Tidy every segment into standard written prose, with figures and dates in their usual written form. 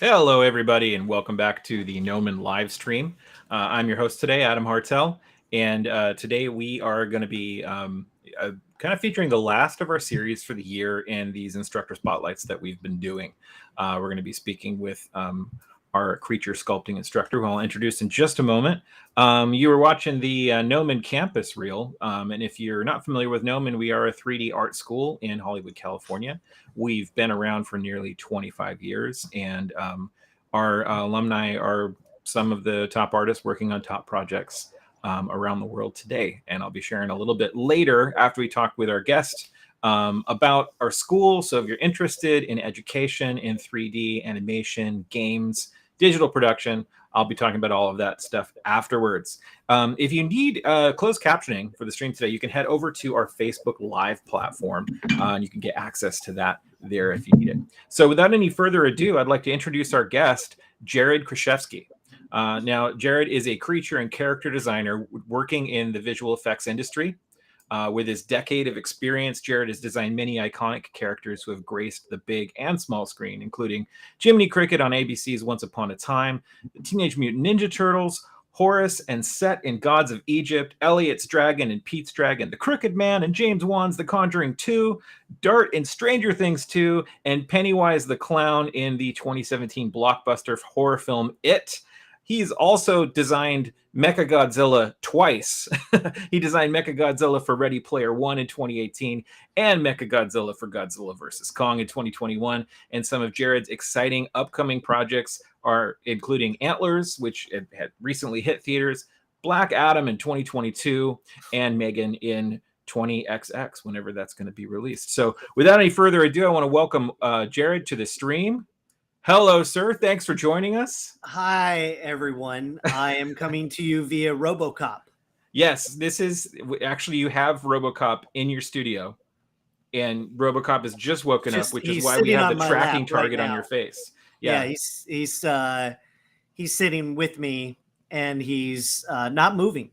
Hello, everybody, and welcome back to the Gnomon live stream. I'm your host today, Adam Hartel, and today we are going to be kind of featuring the last of our series for the year in these instructor spotlights that we've been doing. We're going to be speaking with our creature sculpting instructor, who I'll introduce in just a moment. You were watching the Gnomon campus reel, and if you're not familiar with Gnomon, we are a 3D art school in Hollywood, California. We've been around for nearly 25 years, and our alumni are some of the top artists working on top projects around the world today. And I'll be sharing a little bit later after we talk with our guest about our school. So if you're interested in education in 3D, animation, games, digital production, I'll be talking about all of that stuff afterwards. If you need closed captioning for the stream today, you can head over to our Facebook Live platform, and you can get access to that there if you need it. So without any further ado, I'd like to introduce our guest, Jared Krichevsky. Now, Jared is a creature and character designer working in the visual effects industry. With his decade of experience, Jared has designed many iconic characters who have graced the big and small screen, including Jiminy Cricket on ABC's Once Upon a Time, the Teenage Mutant Ninja Turtles, Horus and Set in Gods of Egypt, Elliot's Dragon and Pete's Dragon, The Crooked Man and James Wan's The Conjuring 2, Dart in Stranger Things 2, and Pennywise the Clown in the 2017 blockbuster horror film It. He's also designed Mechagodzilla twice. He designed Mechagodzilla for Ready Player One in 2018 and Mechagodzilla for Godzilla vs. Kong in 2021. And some of Jared's exciting upcoming projects are including Antlers, which had recently hit theaters, Black Adam in 2022, and Megan in 20XX, whenever that's going to be released. So without any further ado, I want to welcome Jared to the stream. Hello, sir. Thanks for joining us. Hi, everyone. I am coming to you via RoboCop. Yes, this is actually, you have RoboCop in your studio, and RoboCop has just woken up, which is why we have the tracking target on your face. Yeah, he's sitting with me, and he's not moving,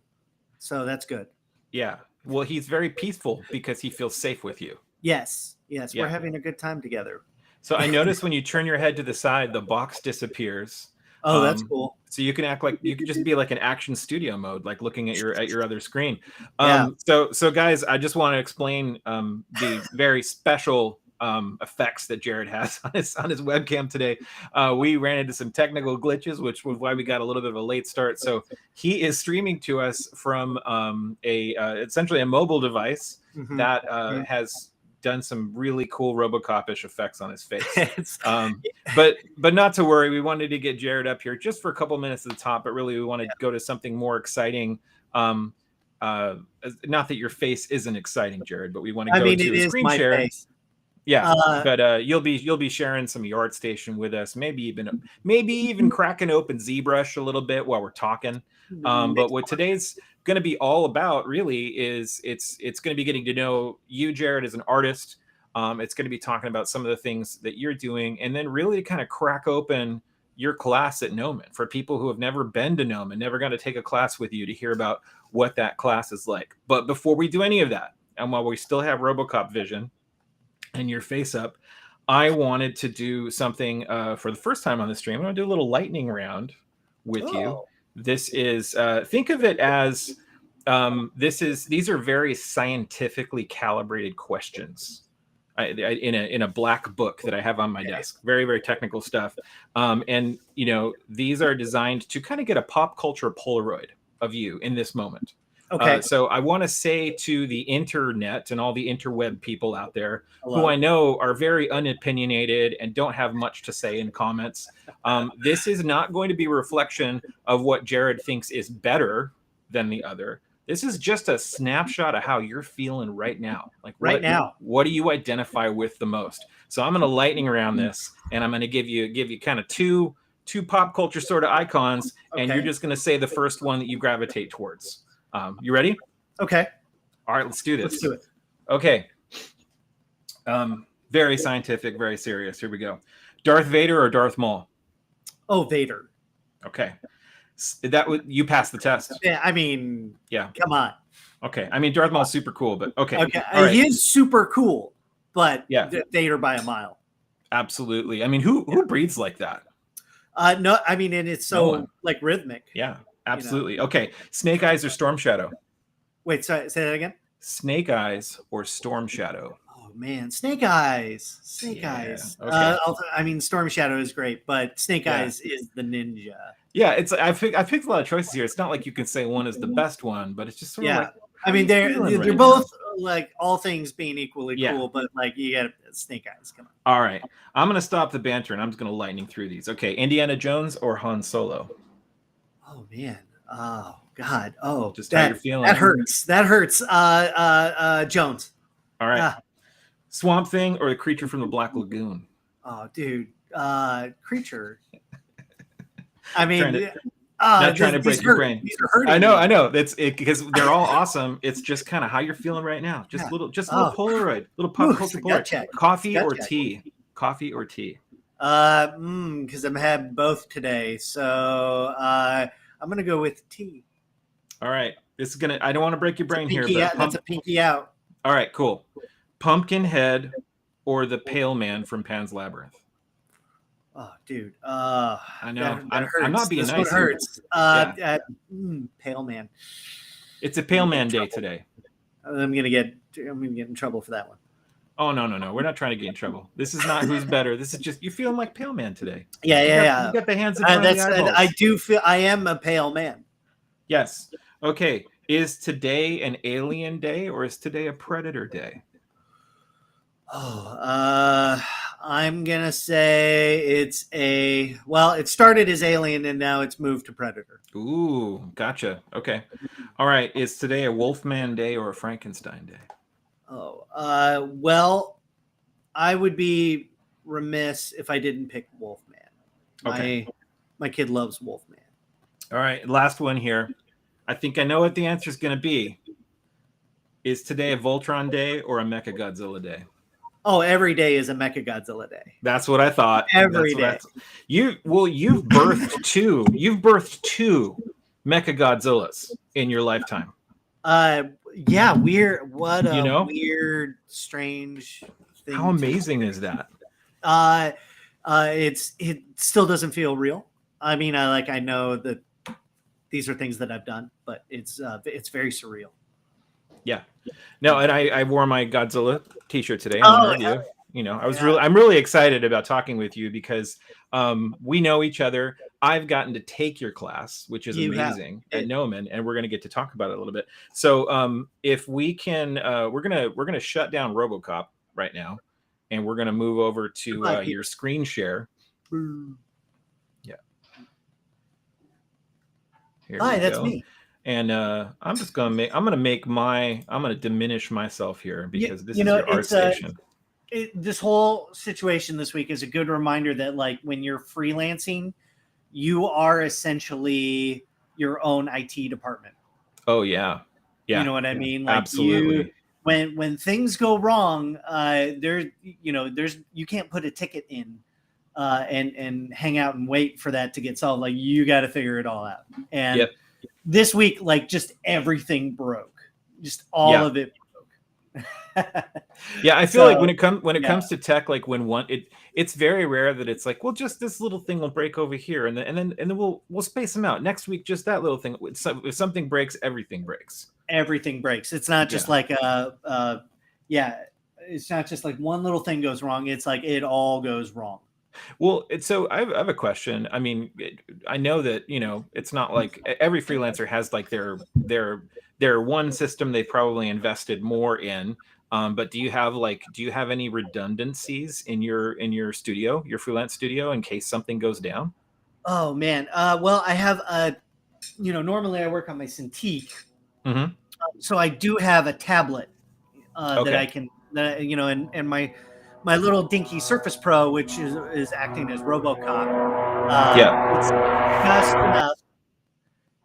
so that's good. Yeah, well, he's very peaceful because he feels safe with you. Yes, we're having a good time together. So I noticed when you turn your head to the side, the box disappears. Oh, that's cool. So you can act like you could just be like an action studio mode, like looking at your other screen. Yeah. So guys, I just want to explain the very special effects that Jared has on his webcam today. We ran into some technical glitches, which was why we got a little bit of a late start. So he is streaming to us from essentially a mobile device that has done some really cool RoboCop-ish effects on his face. But not to worry, we wanted to get Jared up here just for a couple minutes at the top, but really we want to go to something more exciting. Not that your face isn't exciting, Jared, but we want to go to a screen share. Face. Yeah, but you'll be sharing some of your ArtStation with us, maybe even cracking open ZBrush a little bit while we're talking. But what today's going to be all about really is it's going to be getting to know you, Jared, as an artist. It's going to be talking about some of the things that you're doing, and then really kind of crack open your class at Gnomon for people who have never been to Gnomon, never going to take a class with you, to hear about what that class is like. But before we do any of that, and while we still have RoboCop vision and your face up, I wanted to do something for the first time on the stream. I'm going to do a little lightning round with you. This is think of it as these are very scientifically calibrated questions in a black book that I have on my desk. Very, very technical stuff. And these are designed to kind of get a pop culture Polaroid of you in this moment. Okay. So I want to say to the internet and all the interweb people out there, who I know are very unopinionated and don't have much to say in comments, this is not going to be a reflection of what Jared thinks is better than the other. This is just a snapshot of how you're feeling right now. Like now, what do you identify with the most? So I'm going to lightning around this, and I'm going to give you kind of two pop culture sort of icons, and you're just going to say the first one that you gravitate towards. You ready? Okay. All right, let's do this. Let's do it. Okay. Very scientific, very serious. Here we go. Darth Vader or Darth Maul? Oh, Vader. Okay. You passed the test. Yeah, I mean, yeah. Come on. Okay. I mean, Darth Maul's super cool, but okay. Okay. He is super cool, but yeah, Vader by a mile. Absolutely. I mean, who breathes like that? No, I mean, and it's so like rhythmic. Yeah, absolutely. Okay, Snake Eyes or Storm Shadow? Wait, sorry, say that again. Snake Eyes or Storm Shadow? Oh man, Snake Eyes. Snake Yeah. Eyes. Okay. I mean, Storm Shadow is great, but Snake Yeah. Eyes is the ninja. Yeah, it's I picked a lot of choices here. It's not like you can say one is the best one, but it's just sort of like, I mean, they're right both like, all things being equally cool, but like you got Snake Eyes. Come on. All right, I'm gonna stop the banter and I'm just gonna lightning through these. Okay, Indiana Jones or Han Solo? Oh man. Oh God. Oh, Just how you're feeling. That hurts. That hurts. Jones. All right. Swamp Thing or the Creature from the Black Lagoon? Oh, dude. Creature. I mean, not trying to break your brain. These are hurting. I know. That's it, because they're all awesome. It's just kind of how you're feeling right now. Just a little Polaroid, little pop culture Polaroid. Coffee or tea? Coffee or tea? Because I'm having both today, so I'm gonna go with tea. All right, this is gonna. I don't want to break your brain here, but that's a pinky out. All right, cool. Pumpkinhead or the Pale Man from Pan's Labyrinth? Oh, dude. I know. That hurts. I'm not being this nice. One hurts. Pale Man. It's a Pale Man day today. I'm gonna get in trouble for that one. Oh no. We're not trying to get in trouble. This is not who's better. This is just you're feeling like Pale Man today. Yeah. You got the hands in front of the eyeballs. I do feel I am a pale man. Yes. Okay. Is today an alien day or is today a predator day? Oh, I'm gonna say it's it started as alien and now it's moved to predator. Ooh, gotcha. Okay. All right. Is today a Wolfman day or a Frankenstein day? Oh, I would be remiss if I didn't pick Wolfman. Okay. My kid loves Wolfman. All right. Last one here. I think I know what the answer is going to be. Is today a Voltron day or a Mechagodzilla day? Oh, every day is a Mechagodzilla day. That's what I thought. Every day. You've birthed two. You've birthed two Mechagodzillas in your lifetime. Yeah, weird. What a weird, strange thing. How amazing is that? It still doesn't feel real. I mean, I know that these are things that I've done, but it's very surreal. Yeah. No, and I wore my Godzilla t-shirt today. I'm really excited about talking with you because we know each other. I've gotten to take your class, which is amazing at Nomen, and we're going to get to talk about it a little bit. So if we can, we're gonna shut down RoboCop right now, and we're gonna move over to your screen share. Yeah. Hi, that's me. And I'm gonna diminish myself here because this is your art station. This whole situation this week is a good reminder that like when you're freelancing, you are essentially your own IT department. Oh yeah. You know what I mean? Like absolutely. When things go wrong, you can't put a ticket in and hang out and wait for that to get solved. Like you got to figure it all out. And this week, like just everything broke. Just all of it broke. Yeah, I feel like when it comes to tech, like it's very rare that it's like, well, just this little thing will break over here, and then we'll space them out. Next week, just that little thing. If something breaks, everything breaks. Everything breaks. It's not just like it's not just like one little thing goes wrong. It's like it all goes wrong. Well, so I have a question. I mean, I know that it's not like every freelancer has like their one system they probably invested more in. But do you have any redundancies in your studio, your freelance studio, in case something goes down? Oh man. Well, I have normally I work on my Cintiq. Mm-hmm. So I do have a tablet that I can, and my little dinky Surface Pro, which is acting as RoboCop. It's just enough.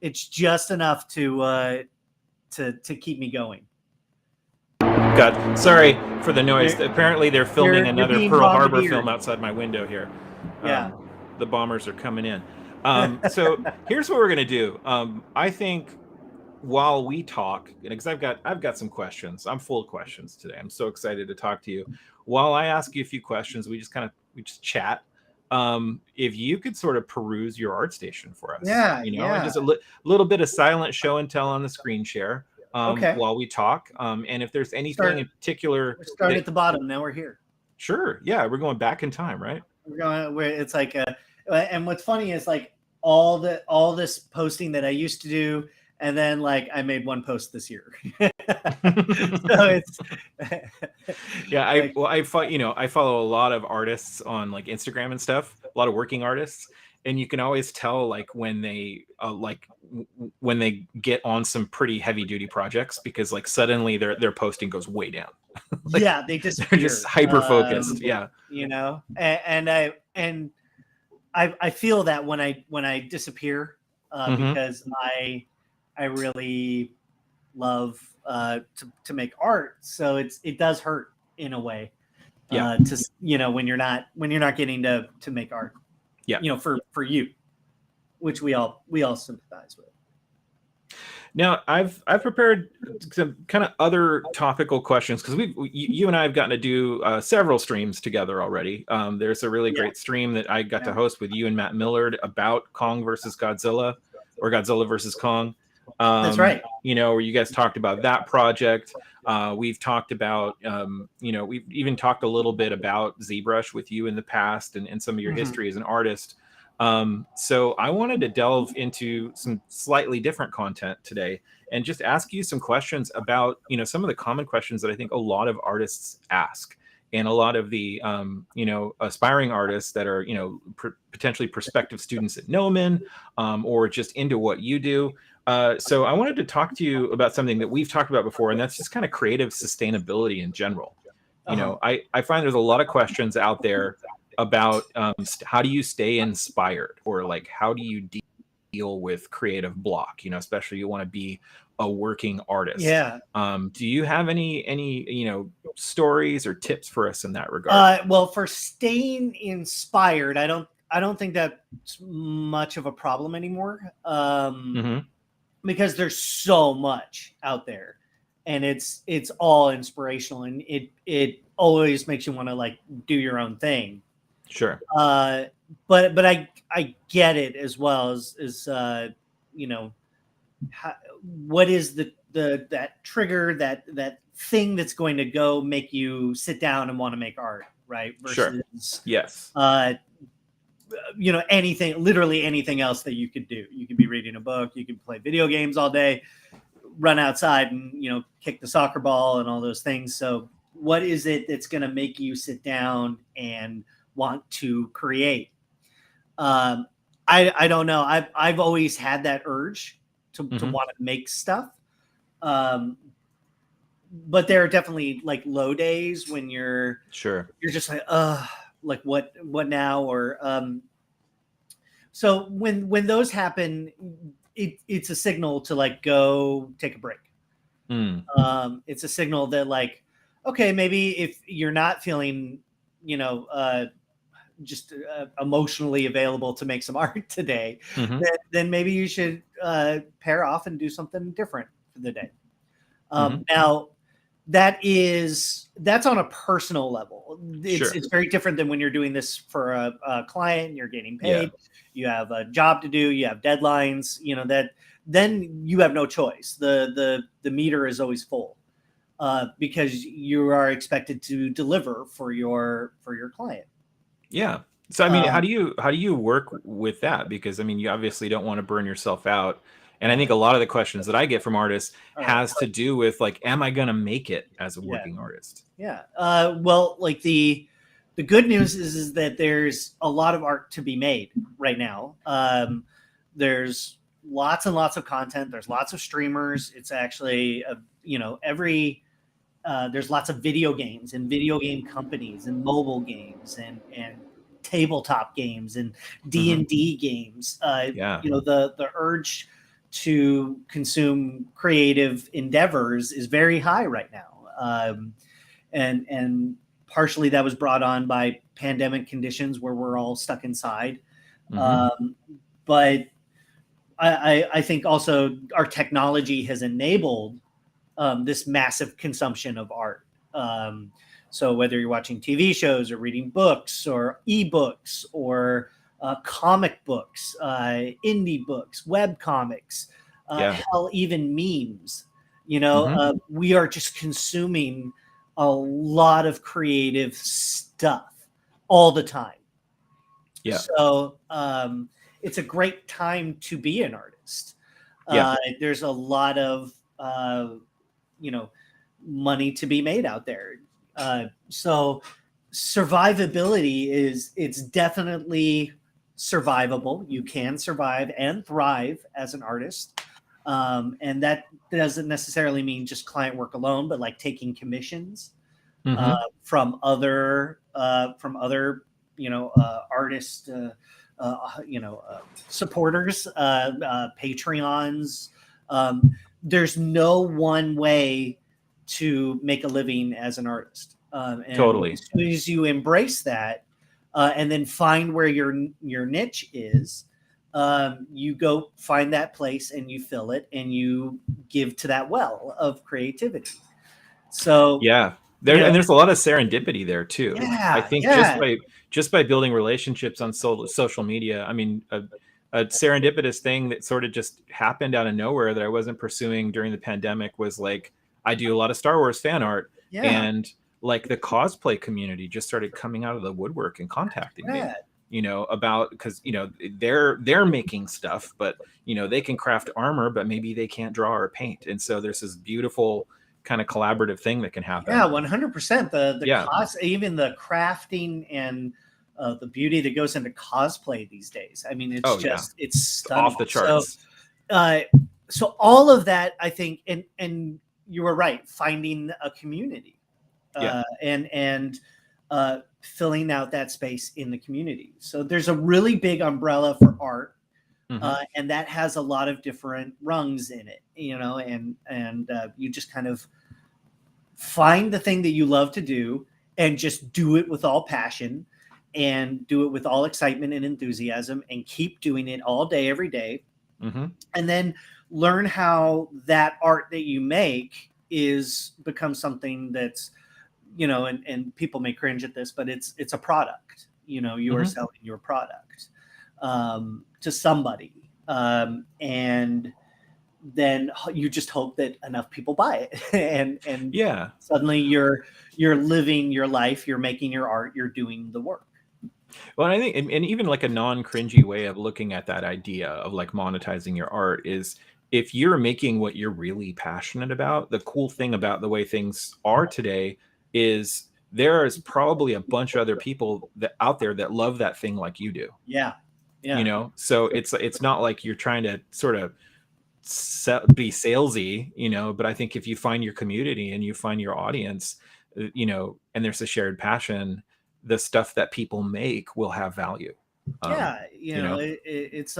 It's just enough to keep me going. God, sorry for the noise. Apparently, they're filming another Pearl Harbor film outside my window here. Yeah, the bombers are coming in. So here's what we're gonna do. I think while we talk, because I've got some questions. I'm full of questions today. I'm so excited to talk to you. While I ask you a few questions, we just chat. if you could sort of peruse your ArtStation for us, Yeah, and yeah. just a little bit of silent show and tell on the screen share Okay. while we talk. And if there's anything in particular, we're starting at the bottom. Now we're here. Sure. Yeah, we're going back in time, right? We're going where it's like, and what's funny is like all this posting that I used to do, and then like I made one post this year. So it's yeah. I follow a lot of artists on like Instagram and stuff, a lot of working artists, and you can always tell like when they when they get on some pretty heavy duty projects, because like suddenly their posting goes way down. Like, yeah, they disappear. They're just hyper focused. Yeah, and I feel that when I disappear, because I really love to make art, so it does hurt in a way. Yeah. To when you're not getting to make art. Yeah. For you, which we all sympathize with. Now, I've prepared some kind of other topical questions, because you and I have gotten to do several streams together already. There's a really great stream that I got to host with you and Matt Millard about Kong versus Godzilla, or Godzilla versus Kong. That's right. Where you guys talked about that project. We've talked about, we've even talked a little bit about ZBrush with you in the past, and some of your history as an artist. So I wanted to delve into some slightly different content today and just ask you some questions about, some of the common questions that I think a lot of artists ask, and a lot of the, aspiring artists that are, potentially prospective students at Gnomon, or just into what you do. So I wanted to talk to you about something that we've talked about before, and that's just kind of creative sustainability in general. I find there's a lot of questions out there about how do you stay inspired, or like how do you deal with creative block, especially you want to be a working artist. Yeah. Do you have any stories or tips for us in that regard? Well, for staying inspired, I don't think that's much of a problem anymore. Because there's so much out there, and it's all inspirational, and it always makes you want to like do your own thing. Sure. But I get it as well as what is that trigger, that thing that's going to go make you sit down and want to make art, right? Versus, sure. Yes. Literally anything else that you could do. You could be reading a book, you can play video games all day, run outside and, kick the soccer ball and all those things. So what is it that's going to make you sit down and want to create? I don't know. I've always had that urge to want to make stuff. But there are definitely like low days when you're just like what now? Or so when those happen, it's a signal to like go take a break. It's a signal that like, okay, maybe if you're not feeling, just emotionally available to make some art today, then maybe you should pair off and do something different for the day. Now, that's on a personal level. It's very different than when you're doing this for a client and you're getting paid. You have a job to do, you have deadlines, that then you have no choice. The meter is always full because you are expected to deliver for your client. Yeah. So I mean, how do you work with that? Because I mean, you obviously don't want to burn yourself out. And I think a lot of the questions that I get from artists has to do with like, am I going to make it as a working artist? Yeah. Well, like the good news is that there's a lot of art to be made right now. There's lots and lots of content. There's lots of streamers. It's actually, there's lots of video games and video game companies and mobile games and tabletop games and D&D games. The urge to consume creative endeavors is very high right now. And partially that was brought on by pandemic conditions where we're all stuck inside. But I think also our technology has enabled this massive consumption of art. So whether you're watching TV shows or reading books or ebooks or comic books, indie books, web comics, hell, even memes, we are just consuming a lot of creative stuff all the time. Yeah. So it's a great time to be an artist. There's a lot of money to be made out there. So survivability it's definitely survivable. You can survive and thrive as an artist. And that doesn't necessarily mean just client work alone, but like taking commissions from other artist supporters, Patreons. There's no one way to make a living as an artist. And totally. As soon as you embrace that, and then find where your niche is, you go find that place and you fill it and you give to that well of creativity. So there's a lot of serendipity there too. I think just by building relationships on social media, I mean, a serendipitous thing that sort of just happened out of nowhere that I wasn't pursuing during the pandemic was like, I do a lot of Star Wars fan art, and like the cosplay community just started coming out of the woodwork and contacting me, about, because they're making stuff, but they can craft armor, but maybe they can't draw or paint, and so there's this beautiful kind of collaborative thing that can happen. 100%. The even the crafting and the beauty that goes into cosplay these days. I mean, it's it's stunning. Off the charts. So all of that, I think, and you were right, finding a community, and filling out that space in the community. So there's a really big umbrella for art, and that has a lot of different rungs in it, and you just kind of find the thing that you love to do and just do it with all passion and do it with all excitement and enthusiasm and keep doing it all day, every day. And then learn how that art that you make becomes something that's, and people may cringe at this, but it's a product. You are selling your product to somebody, and then you just hope that enough people buy it, and suddenly you're living your life, you're making your art, you're doing the work. Well, I think, and even like a non-cringy way of looking at that idea of like monetizing your art is, if you're making what you're really passionate about, the cool thing about the way things are today is there is probably a bunch of other people out there that love that thing like you do. So it's not like you're trying to sort of be salesy, but I think if you find your community and you find your audience, and there's a shared passion, the stuff that people make will have value. It's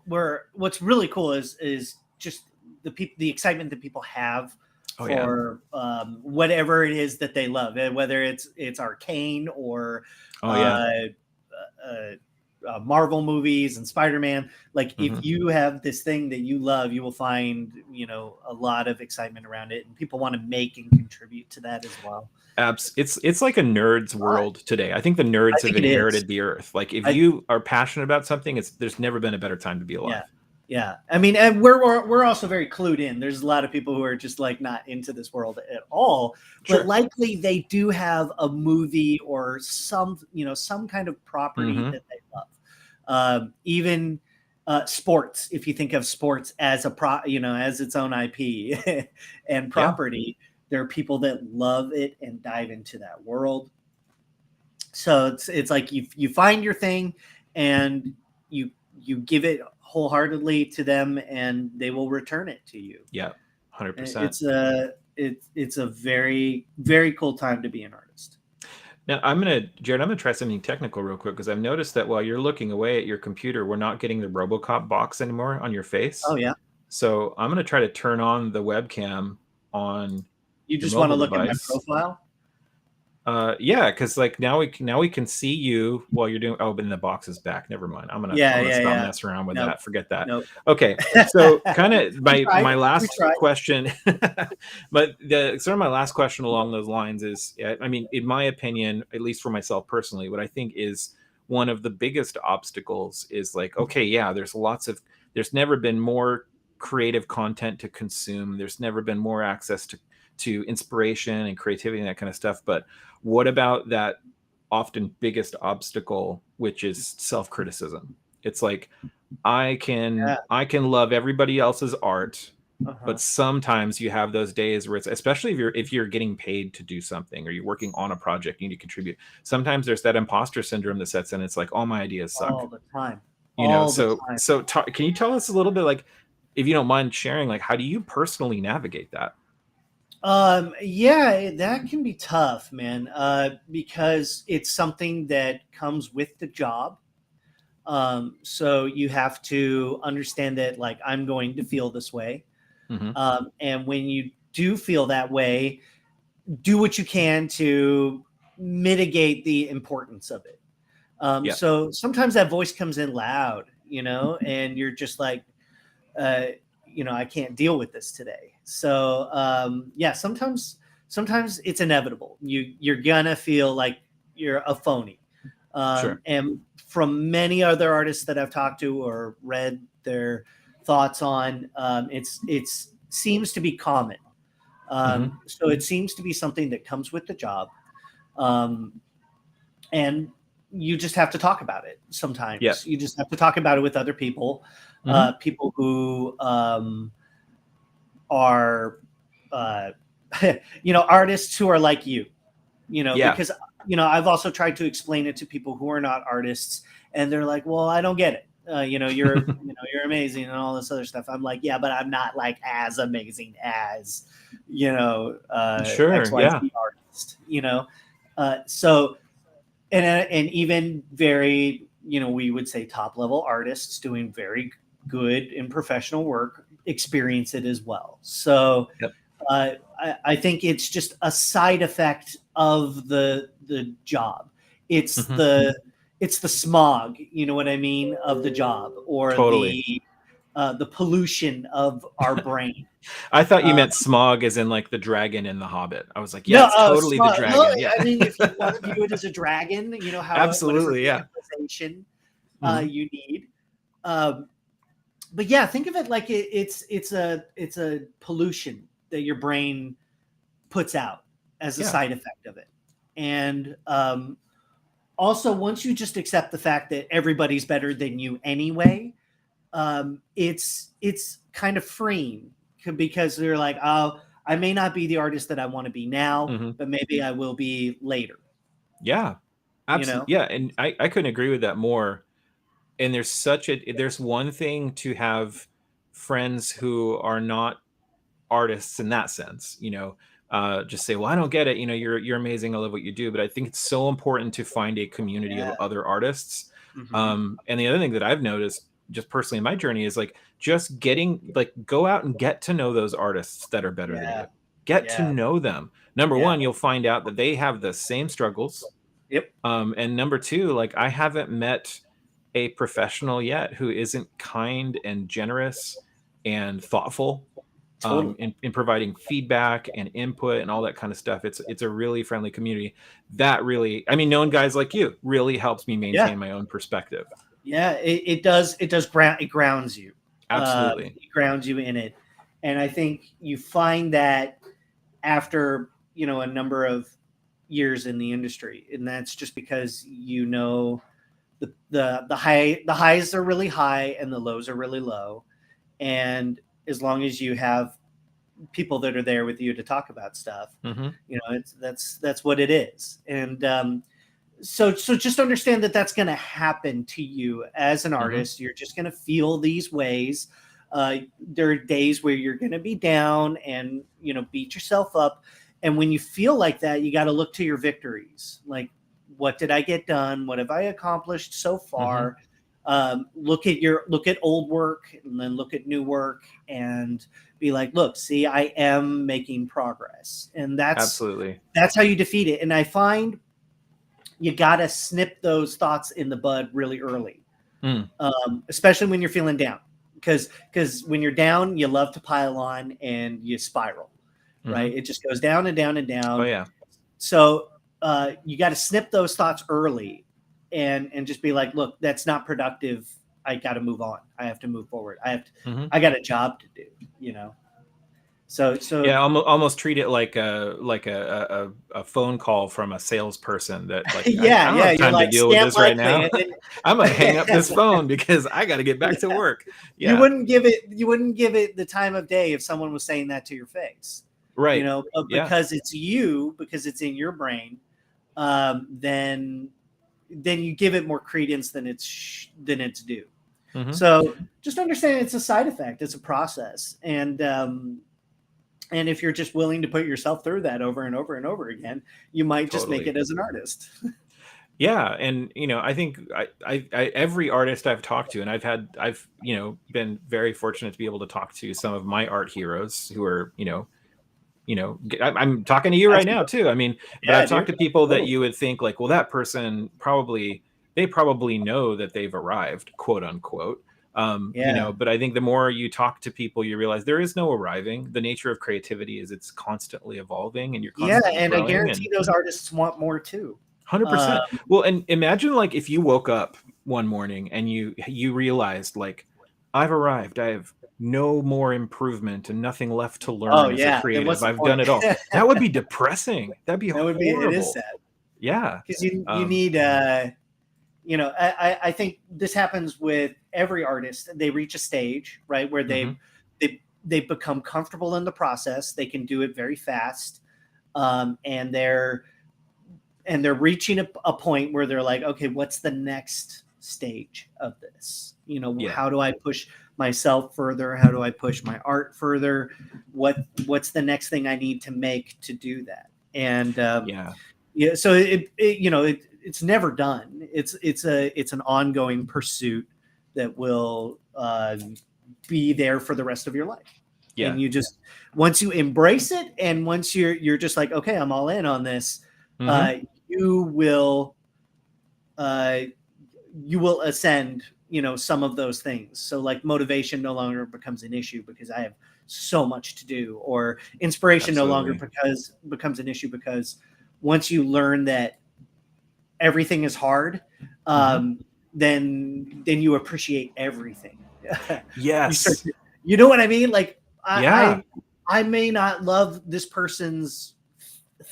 we're what's really cool is just the excitement that people have for whatever it is that they love, whether it's arcane or Marvel movies and Spider-Man. Like if you have this thing that you love, you will find a lot of excitement around it, and people want to make and contribute to that as well. It's like a nerd's world today. I think the nerds have inherited the earth. Like if you are passionate about something, there's never been a better time to be alive. I mean, and we're also very clued in. There's a lot of people who are just like not into this world at all, but likely they do have a movie or some kind of property that they love. Even sports, if you think of sports as as its own IP and property, there are people that love it and dive into that world. So it's like you find your thing and you give it wholeheartedly to them, and they will return it to you. 100%. It's a very, very cool time to be an artist. Now Jared, I'm gonna try something technical real quick, because I've noticed that while you're looking away at your computer, we're not getting the RoboCop box anymore on your face. So I'm gonna try to turn on the webcam on. You just want to look at my profile? Yeah, because like now we can see you while you're doing. Oh, but then the box is back. Never mind. I'm gonna stop messing around with that. Forget that. Nope. Okay, so kind of my We last tried. question, but the sort of my last question along those lines is, I mean, in my opinion, at least for myself personally, what I think is one of the biggest obstacles is like, okay, yeah, there's never been more creative content to consume. There's never been more access to inspiration and creativity and that kind of stuff, but what about that often biggest obstacle, which is self-criticism? It's like I can love everybody else's art, but sometimes you have those days where it's, especially if you're getting paid to do something or you're working on a project, you need to contribute. Sometimes there's that imposter syndrome that sets in. It's like, all my ideas suck all the time. Can you tell us a little bit, like, if you don't mind sharing, like, how do you personally navigate that? Yeah, that can be tough, man, because it's something that comes with the job. So you have to understand that, like, I'm going to feel this way. And when you do feel that way, do what you can to mitigate the importance of it. So sometimes that voice comes in loud, and you're just like, I can't deal with this today. So sometimes it's inevitable. You're gonna feel like you're a phony. Sure. And from many other artists that I've talked to or read their thoughts on, it's seems to be common. So it seems to be something that comes with the job. And you just have to talk about it sometimes. Yeah. You just have to talk about it with other people, people who are, artists who are like you, because, I've also tried to explain it to people who are not artists, and they're like, well, I don't get it. You're amazing and all this other stuff. I'm like, yeah, but I'm not like as amazing as, Sure, XYZ artist, so, and even very, we would say top level artists doing very good and professional work experience it as well. So I think it's just a side effect of the job. It's it's the smog, you know what I mean, of the job, or totally. the pollution of our brain. I thought you meant smog as in like the dragon in The Hobbit. I was like, yeah, No, it's totally the dragon. no, Yeah. I mean, if you want to view it as a dragon, how absolutely, the visualization you need. But yeah, think of it like it's a pollution that your brain puts out as a side effect of it. And also, once you just accept the fact that everybody's better than you anyway, it's kind of freeing, because they're like, oh, I may not be the artist that I want to be now, but maybe I will be later. Yeah, absolutely. Yeah, and I couldn't agree with that more. And there's one thing to have friends who are not artists in that sense, just say, well, I don't get it, you're amazing, I love what you do. But I think it's so important to find a community of other artists. And the other thing that I've noticed just personally in my journey is like just go out and get to know those artists that are better than you. Get to know them. Number one, you'll find out that they have the same struggles. And number two, like, I haven't met a professional yet who isn't kind and generous and thoughtful in providing feedback and input and all that kind of stuff. It's a really friendly community that really, I mean, knowing guys like you really helps me maintain my own perspective. Yeah, it does it grounds you. Absolutely. It grounds you in it. And I think you find that after, a number of years in the industry, and that's just because, the highs are really high and the lows are really low. And as long as you have people that are there with you to talk about stuff, that's what it is. And so just understand that that's going to happen to you as an artist. You're just going to feel these ways. There are days where you're going to be down and, beat yourself up. And when you feel like that, you got to look to your victories. Like, what did I get done? What have I accomplished so far? look at old work and then look at new work and be like, look, see, I am making progress. And that's how you defeat it. And I find you got to snip those thoughts in the bud really early, especially when you're feeling down. Because when you're down, you love to pile on and you spiral, right? It just goes down and down and down. Oh, yeah. So you got to snip those thoughts early and just be like, look, that's not productive. I got to move on. I have to move forward. I got a job to do, you know? So yeah, almost treat it like a phone call from a salesperson that like, I don't have time to deal with this right now. I'm gonna hang up this phone because I got to get back to work. Yeah. You wouldn't give it the time of day if someone was saying that to your face, right? You know, but because it's you, because it's in your brain, then you give it more credence than it's due. So just understand it's a side effect. It's a process, and if you're just willing to put yourself through that over and over and over again, you might just make it as an artist. Yeah. And, you know, I think I every artist I've talked to, and I've, you know, been very fortunate to be able to talk to some of my art heroes who are, you know, I'm talking to you right now too. I mean, but I've talked to people that you would think like, well, that person they probably know that they've arrived, quote unquote. You know, but I think the more you talk to people, you realize there is no arriving. The nature of creativity is it's constantly evolving, and you're constantly and I guarantee those artists want more too. 100%. Well, and imagine like if you woke up one morning and you realized like, I've arrived. I have no more improvement and nothing left to learn as a creative. I've done it all. That would be depressing. That'd be horrible. It is sad. Yeah, because you need you know, I think this happens with every artist. They reach a stage, right, where they become comfortable in the process. They can do it very fast, and they're reaching a point where they're like, okay, what's the next stage of this? You know, how do I push myself further? How do I push my art further? What's the next thing I need to make to do that? And so it's never done. It's an ongoing pursuit that will be there for the rest of your life. Yeah. And you just, once you embrace it, and once you're just like, okay, I'm all in on this, you will ascend, you know, some of those things. So like motivation no longer becomes an issue because I have so much to do, or inspiration no longer becomes an issue because once you learn that everything is hard, then you appreciate everything. Yes. You know what I mean? Like I may not love this person's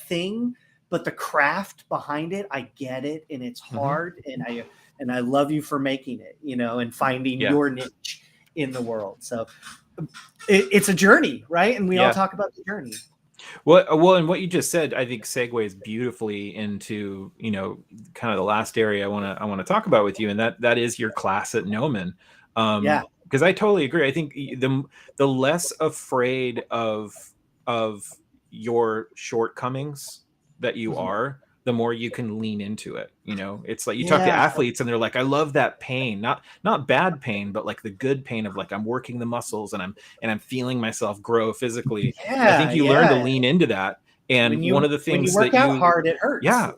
thing, but the craft behind it, I get it, and it's hard, and I love you for making it, you know, and finding your niche in the world. So it's a journey, right? And we all talk about the journey. Well, and what you just said, I think segues beautifully into, you know, kind of the last area I want to talk about with you, and that is your class at Gnomon. Because I totally agree. I think the less afraid of your shortcomings that you are, the more you can lean into it. You know, it's like you talk to athletes and they're like, I love that pain, not bad pain, but like the good pain of like, I'm working the muscles and I'm feeling myself grow physically. I think you learn to lean into that. And one of the things when you work out hard, it hurts. Yeah.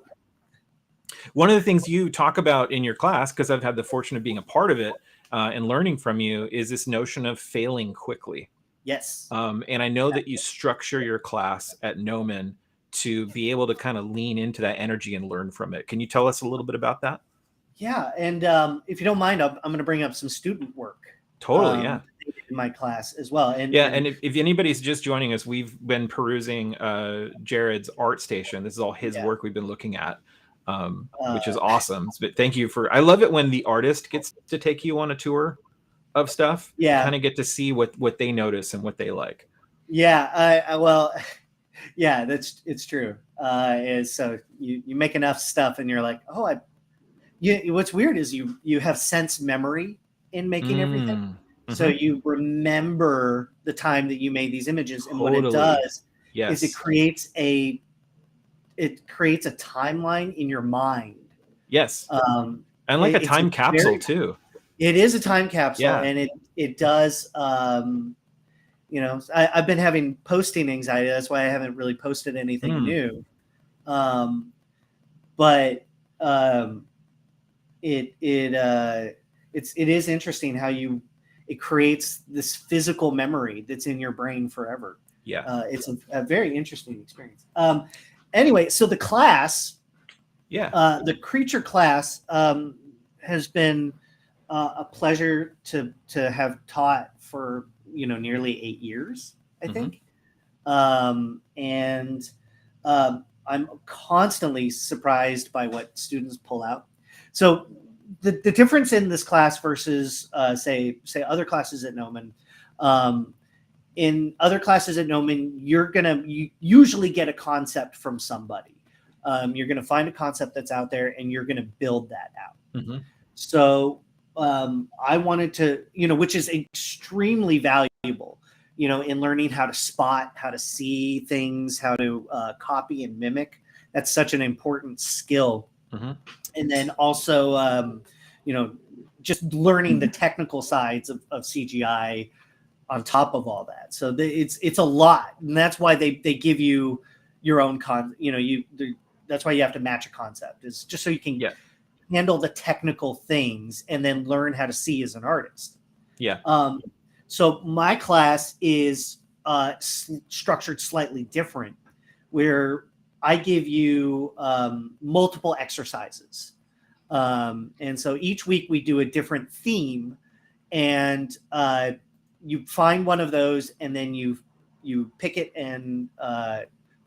One of the things you talk about in your class, because I've had the fortune of being a part of it and learning from you, is this notion of failing quickly. Yes. And I know that you structure your class at Gnomon to be able to kind of lean into that energy and learn from it. Can you tell us a little bit about that? Yeah. And if you don't mind, I'm going to bring up some student work. Totally. In my class as well. And if anybody's just joining us, we've been perusing Jared's art station. This is all his work we've been looking at, which is awesome. But thank you for, I love it when the artist gets to take you on a tour of stuff. Yeah. Kind of get to see what they notice and what they like. Yeah. Yeah, it's true. So you make enough stuff and you're like, oh, what's weird is you have sense memory in making everything. So you remember the time that you made these images, and what it does is it creates a timeline in your mind. Yes. And like a time capsule too. It is a time capsule, Yeah. and it does. I've been having posting anxiety. That's why I haven't really posted anything new. But it is interesting how it creates this physical memory that's in your brain forever. Yeah. It's a very interesting experience. Anyway, so the class, the creature class, has been a pleasure to have taught for nearly 8 years, I think. And I'm constantly surprised by what students pull out. So the difference in this class versus say other classes at Gnomon, in other classes at Gnomon, you usually get a concept from somebody. You're going to find a concept that's out there and you're going to build that out. So I wanted to, which is extremely valuable, in learning how to spot, how to see things, how to copy and mimic. That's such an important skill. And then also, just learning the technical sides of CGI on top of all that. So it's a lot. And that's why they give you your own that's why you have to match a concept, is just so you can handle the technical things and then learn how to see as an artist. So my class is structured slightly different, where I give you multiple exercises. And so each week we do a different theme, and you find one of those and then you pick it, and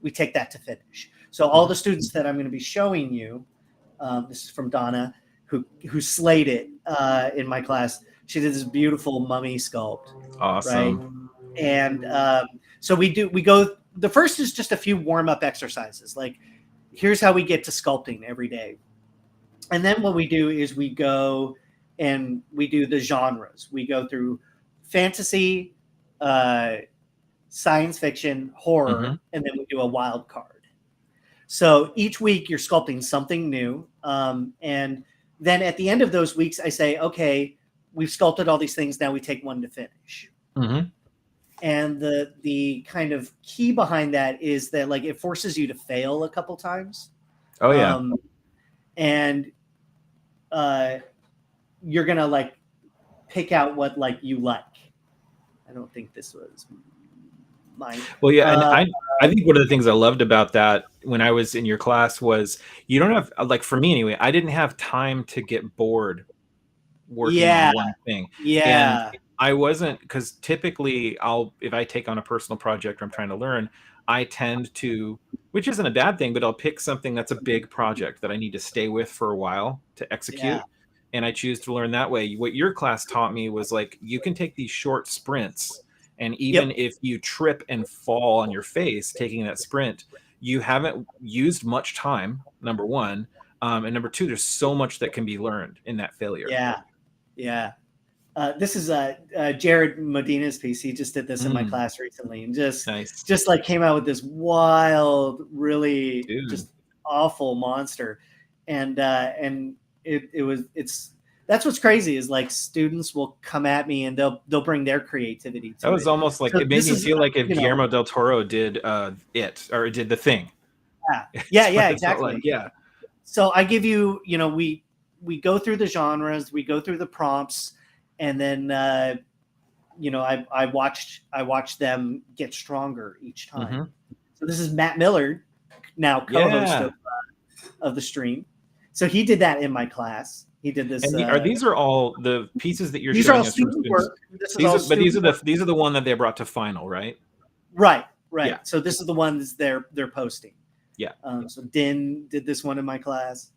we take that to finish. So all the students that I'm going to be showing you, this is from Donna, who slayed it in my class. She did this beautiful mummy sculpt. Awesome. Right? And so we go, the first is just a few warm-up exercises. Like, here's how we get to sculpting every day. And then what we do is we go and we do the genres. We go through fantasy, science fiction, horror, and then we do a wild card. So each week you're sculpting something new. And then at the end of those weeks, I say, okay, we've sculpted all these things. Now we take one to finish. And the kind of key behind that is that, like, it forces you to fail a couple times. And you're going to, like, pick out what, like, you like. I don't think this was mine. Well, yeah, and I think one of the things I loved about that when I was in your class was you don't have, like, for me anyway, I didn't have time to get bored working on one thing. And I wasn't, because typically if I take on a personal project or I'm trying to learn, I tend to, which isn't a bad thing, but I'll pick something that's a big project that I need to stay with for a while to execute. And I choose to learn that way. What your class taught me was, like, you can take these short sprints, and even if you trip and fall on your face taking that sprint, you haven't used much time, number one. And number two, there's so much that can be learned in that failure. This is Jared Modina's piece. He just did this in my class recently, and just like came out with this wild, really just awful monster. And that's what's crazy, is, like, students will come at me and they'll bring their creativity to it. That was almost like, it made me feel like if Guillermo del Toro did it, or did The Thing. Exactly. So I give you, we go through the genres, we go through the prompts, and then I watch them get stronger each time. So this is Matt Miller, now co-host of the stream. So he did that in my class. He did this. And these are all the pieces that you're showing us for students. These are the one that they brought to final, right? Right. Yeah. So this is the ones they're posting. So Din did this one in my class.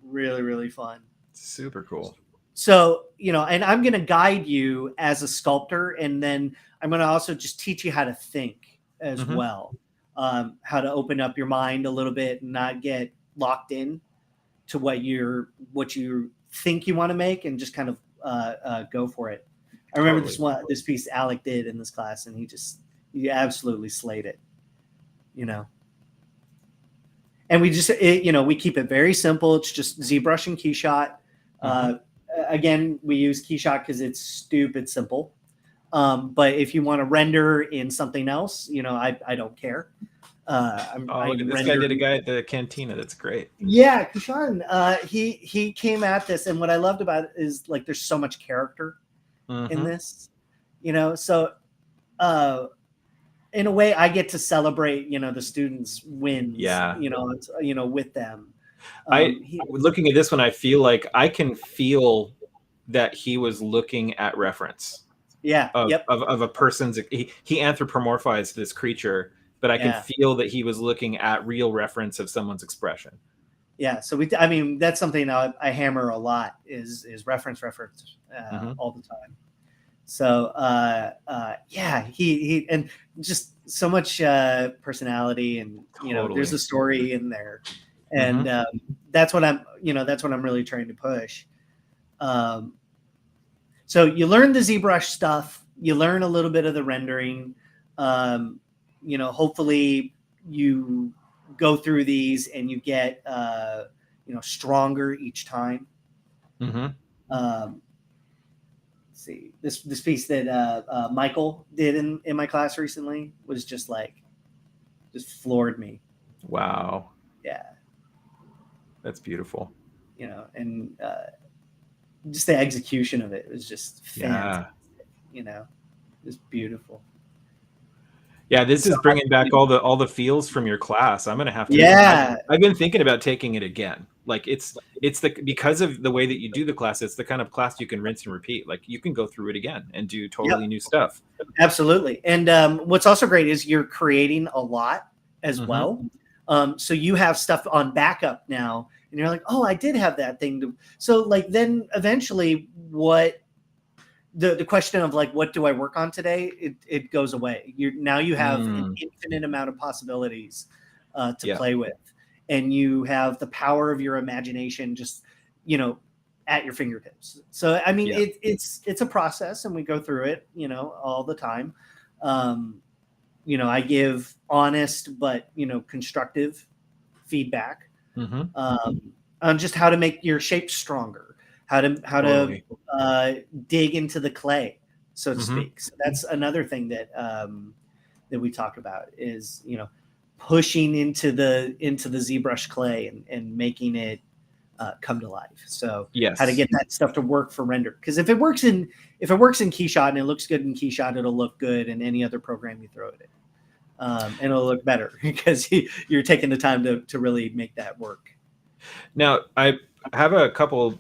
Really, really fun. Super cool. So, and I'm going to guide you as a sculptor, and then I'm going to also just teach you how to think as well. How to open up your mind a little bit and not get locked in to what you think you want to make, and just kind of go for it. I remember this piece Alec did in this class, and he absolutely slayed it, And we just, we keep it very simple. It's just ZBrush and Keyshot. again, we use Keyshot because it's stupid simple. But if you want to render in something else, I don't care. Look at this guy did a guy at the cantina. That's great. Yeah, Kushan. He came at this, and what I loved about it is like there's so much character in this, So, in a way, I get to celebrate, the students' wins. Yeah. With them. Looking at this one, I feel like I can feel that he was looking at reference. Yeah. Of a person's. He anthropomorphized this creature, but I can feel that he was looking at real reference of someone's expression. Yeah. So that's something I hammer a lot is reference all the time. So he and just so much personality, and there's a story in there, and that's what I'm really trying to push. So you learn the ZBrush stuff, you learn a little bit of the rendering. Hopefully you go through these and you get stronger each time. Let's see, this piece that Michael did in my class recently was just floored me. Wow. Yeah, that's beautiful. And just the execution of it was just fantastic. Just beautiful. Yeah, this is bringing back all the feels from your class. I'm gonna have to. I've been thinking about taking it again. Like it's because of the way that you do the class. It's the kind of class you can rinse and repeat. Like you can go through it again and do totally new stuff. Absolutely. And what's also great is you're creating a lot as well. So you have stuff on backup now, and you're like, oh, I did have that thing. So then eventually what. The question of what do I work on today? It goes away. You have an infinite amount of possibilities to play with, and you have the power of your imagination just at your fingertips. So it's a process, and we go through it all the time. I give honest but constructive feedback on just how to make your shape stronger. How to dig into the clay, so to speak. So that's another thing that we talk about is pushing into the ZBrush clay and making it come to life. So how to get that stuff to work for render, because if it works in Keyshot and it looks good in Keyshot, it'll look good in any other program you throw it in, and it'll look better because you're taking the time to really make that work. Now I have a couple.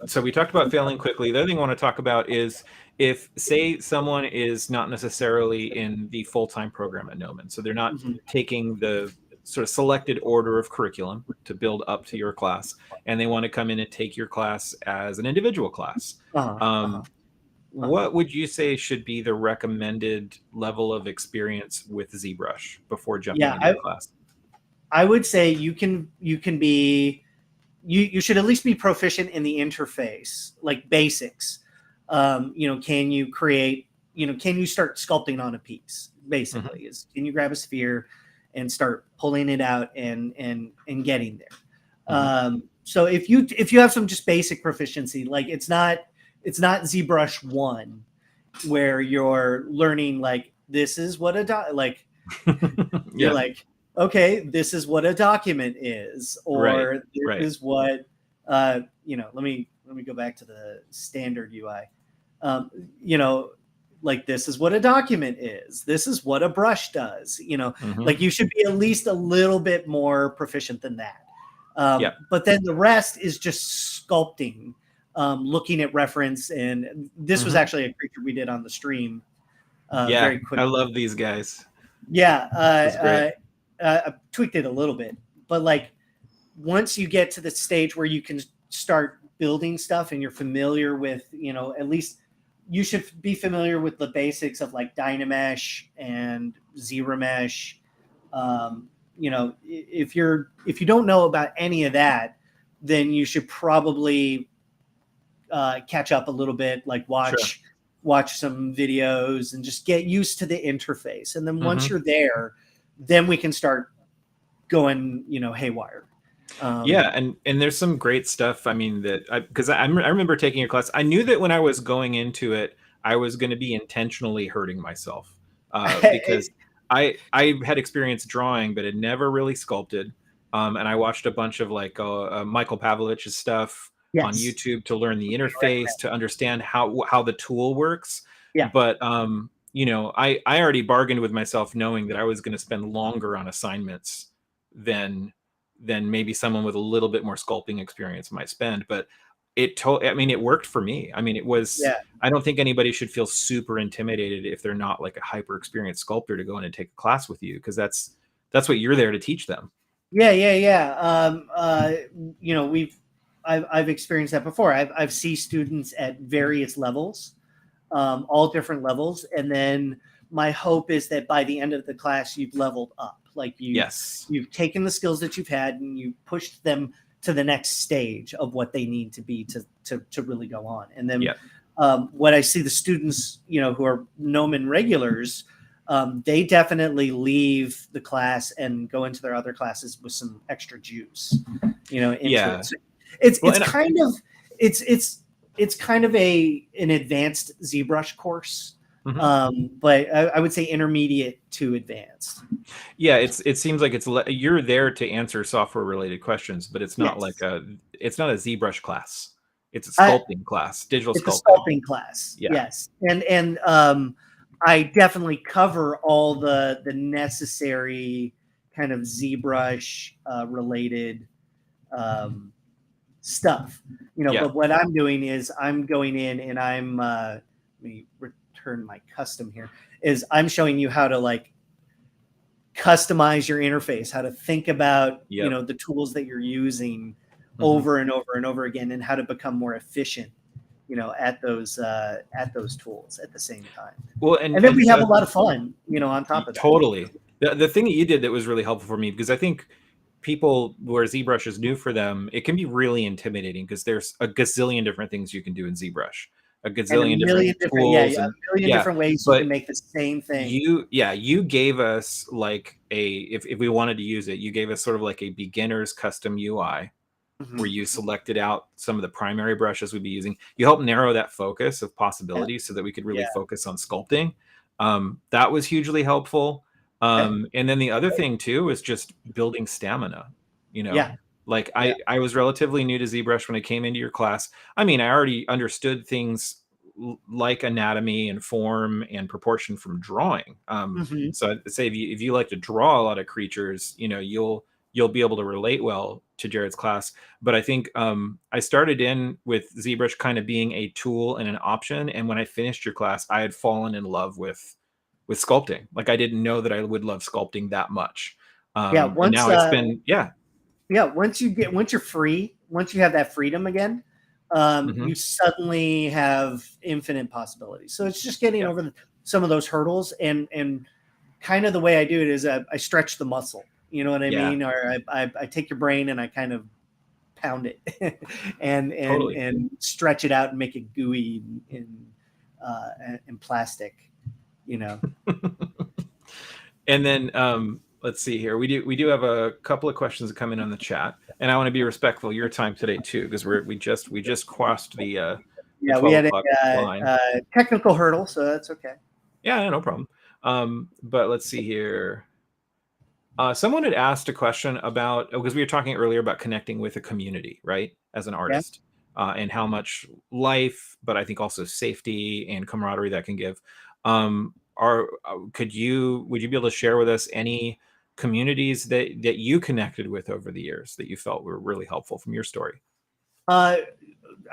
So we talked about failing quickly. The other thing I want to talk about is if, say, someone is not necessarily in the full-time program at Gnomon, so they're not taking the sort of selected order of curriculum to build up to your class, and they want to come in and take your class as an individual class. What would you say should be the recommended level of experience with ZBrush before jumping into the class? I would say you should at least be proficient in the interface, like basics. Can you create, can you start sculpting on a piece? Basically, can you grab a sphere and start pulling it out and getting there? So if you have some just basic proficiency, like it's not ZBrush 1 where you're learning this is what you're like, okay, this is what a document is, or this is what let me go back to the standard UI. This is what a document is. This is what a brush does. You should be at least a little bit more proficient than that. But then the rest is just sculpting, looking at reference, and this was actually a creature we did on the stream. Very quickly. I love these guys. I tweaked it a little bit, but once you get to the stage where you can start building stuff and you're familiar with, at least you should be familiar with the basics of Dynamesh and ZRemesh. If you don't know about any of that, then you should probably catch up a little bit, watch some videos and just get used to the interface. And then once you're there, then we can start going, haywire. Yeah, and there's some great stuff. I mean, because I remember taking your class. I knew that when I was going into it, I was going to be intentionally hurting myself because I had experienced drawing, but had never really sculpted. And I watched a bunch of like Michael Pavlich's stuff on Yes. YouTube to learn the interface, to understand how the tool works. Yeah. But I already bargained with myself knowing that I was going to spend longer on assignments than maybe someone with a little bit more sculpting experience might spend. But I mean, it worked for me. I mean, it was, Yeah. I don't think anybody should feel super intimidated if they're not like a hyper experienced sculptor to go in and take a class with you, because that's what you're there to teach them. Yeah. I've experienced that before. I've seen students at various levels, all different levels, and then my hope is that by the end of the class you've leveled up. Like you've taken the skills that you've had and you pushed them to the next stage of what they need to be to really go on. And then what I see the students, who are Gnomon regulars, they definitely leave the class and go into their other classes with some extra juice, into it. So it's kind of an advanced ZBrush course. Mm-hmm. But I would say intermediate to advanced. Yeah, it seems like you're there to answer software related questions, but it's not it's not a ZBrush class. It's a sculpting class, digital sculpting. It's a sculpting class. Yeah. Yes, and I definitely cover all the necessary kind of ZBrush related stuff. But what I'm doing is I'm going in and I'm let me return my custom here. Is I'm showing you how to like customize your interface, how to think about the tools that you're using over and over and over again, and how to become more efficient at those tools at the same time. Well, and then we have a lot of fun on top of that. Totally. The thing that you did that was really helpful for me, because I think people where ZBrush is new for them, it can be really intimidating because there's a gazillion different things you can do in ZBrush, a gazillion different tools, a million different ways you can make the same thing. You gave us like if we wanted to use it, you gave us sort of like a beginner's custom UI where you selected out some of the primary brushes we'd be using. You helped narrow that focus of possibilities so that we could really focus on sculpting. That was hugely helpful. And then the other thing too is just building stamina, like I was relatively new to ZBrush when I came into your class. I mean, I already understood things like anatomy and form and proportion from drawing. So I'd say if you like to draw a lot of creatures, you'll be able to relate well to Jared's class. But I think I started in with ZBrush kind of being a tool and an option. And when I finished your class, I had fallen in love with sculpting. Like I didn't know that I would love sculpting that much. Once now it's been once you're free, once you have that freedom again, you suddenly have infinite possibilities. So it's just getting over some of those hurdles, and kind of the way I do it is I stretch the muscle. You know what I mean? Or I take your brain and I kind of pound it and stretch it out and make it gooey and plastic. And then let's see here. We do have a couple of questions that come in on the chat, and I want to be respectful of your time today too, because we just crossed the we had a technical hurdle, so that's okay. Yeah, no problem. But let's see here. Someone had asked a question about, because we were talking earlier about connecting with a community, right, as an artist, and how much life, but I think also safety and camaraderie that can give. Would you be able to share with us any communities that you connected with over the years that you felt were really helpful from your story? I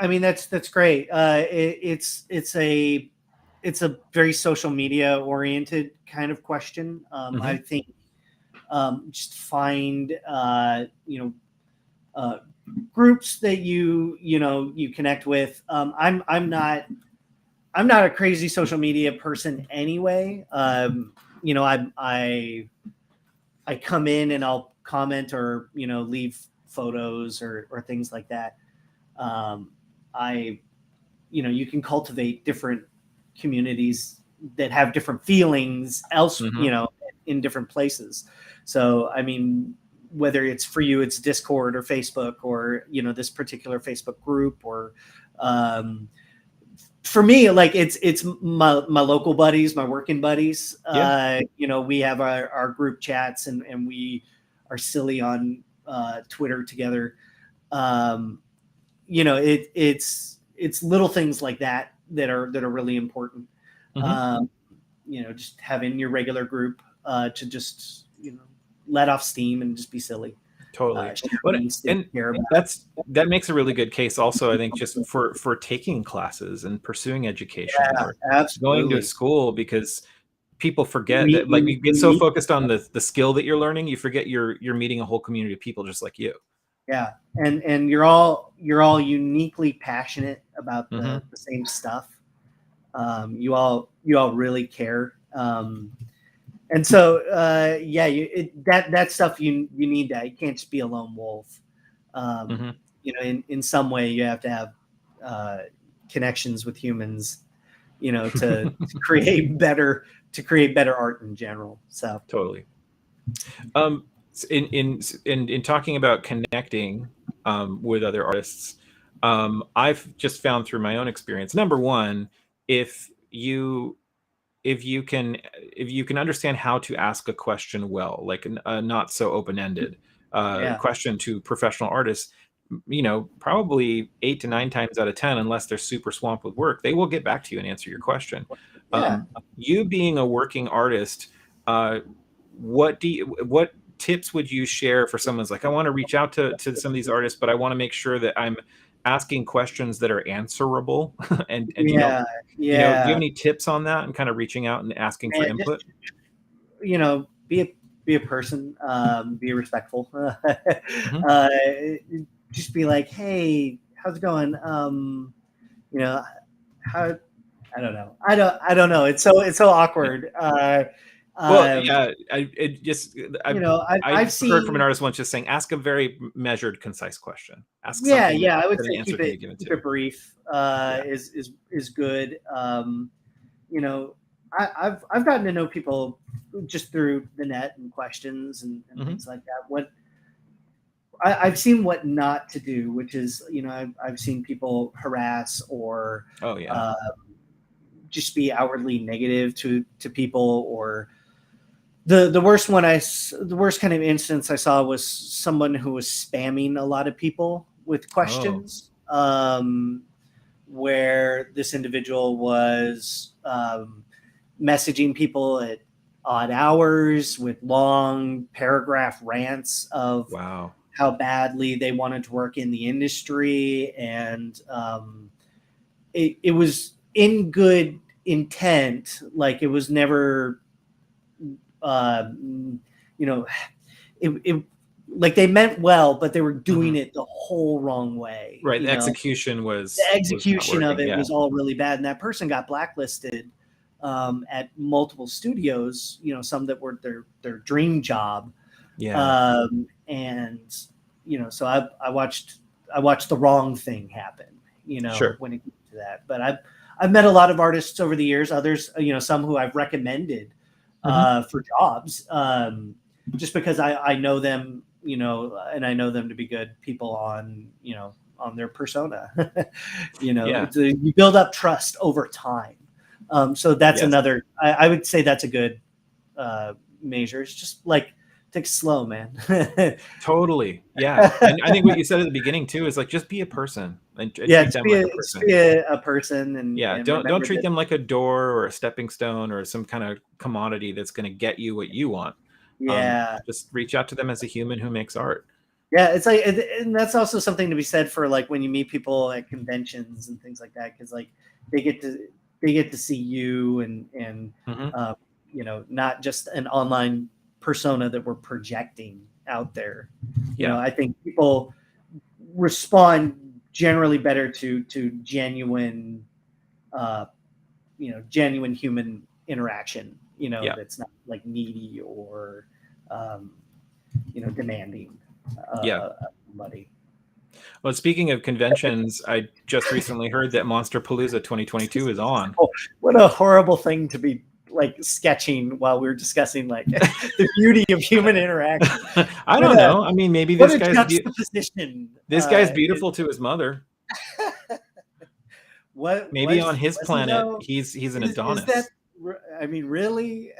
mean, that's great. It's a very social media oriented kind of question. I think just find groups that you connect with. I'm not a crazy social media person anyway. I come in and I'll comment or leave photos or things like that. You can cultivate different communities that have different feelings in different places. So I mean, whether it's for you, it's Discord or Facebook or, you know, this particular Facebook group, or for me, like it's my local buddies, my working buddies. You know, we have our group chats, and we are silly on Twitter together. You know, it's little things like that are really important. You know, just having your regular group to just, you know, let off steam and just be silly. Totally. That makes a really good case also, I think, just for taking classes and pursuing education, or going to school, because people forget that, like, you get so focused on the skill that you're learning, you forget you're meeting a whole community of people just like you. Yeah. And you're all uniquely passionate about the same stuff. You all really care. And so, that stuff, you need that. You can't just be a lone wolf. You know, in some way you have to have connections with humans, you know, to create better art in general. So totally. In talking about connecting with other artists, I've just found through my own experience, number one, if you can understand how to ask a question well, like a not so open-ended question to professional artists, you know, probably 8 to 9 times out of 10, unless they're super swamped with work, they will get back to you and answer your question. You being a working artist, what tips would you share for someone's like, I want to reach out to some of these artists, but I want to make sure that I'm asking questions that are answerable? and you know, do you have any tips on that, and kind of reaching out and asking for input? Just, you know, be a person, be respectful. Just be like, hey, how's it going? You know, I don't know. I don't know. It's so awkward. Well, yeah, I've heard from an artist once just saying, ask a very measured, concise question. Ask I would say keep it brief. Is good. You know, I've gotten to know people just through the net and questions and things like that. What I've seen what not to do, which is, you know, I've seen people harass or just be outwardly negative to people, or the worst kind of instance I saw was someone who was spamming a lot of people with questions, where this individual was messaging people at odd hours with long paragraph rants of how badly they wanted to work in the industry. And it was in good intent. Like, it was never, you know, it like they meant well, but they were doing it the whole wrong way. Right. The execution was of it was all really bad. And that person got blacklisted at multiple studios, you know, some that were their dream job. And, you know, so I watched the wrong thing happen, you know, when it came to that. But I've met a lot of artists over the years, others, you know, some who I've recommended for jobs, just because I know them, you know, and I know them to be good people on, you know, on their persona. You know, you build up trust over time. So that's another, I would say that's a good measure. It's just like, take it slow, man. Totally. Yeah. And I think what you said at the beginning too is like, just be a person. And treat them like a person. Be a person. And don't treat them like a door or a stepping stone or some kind of commodity that's going to get you what you want. Just reach out to them as a human who makes art. Yeah, it's like, and that's also something to be said for like when you meet people at conventions and things like that, because like they get to see you and you know, not just an online persona that we're projecting out there. You know, I think people respond generally better to genuine, you know, genuine human interaction. You know, that's not like needy or you know, demanding. Money. Well, speaking of conventions, I just recently heard that Monster Palooza 2022 is on. Oh, what a horrible thing to be like sketching while we were discussing like the beauty of human interaction. I don't know. I mean, maybe this guy's beautiful to his mother. Maybe on his planet he's an Adonis. Is that, I mean, really?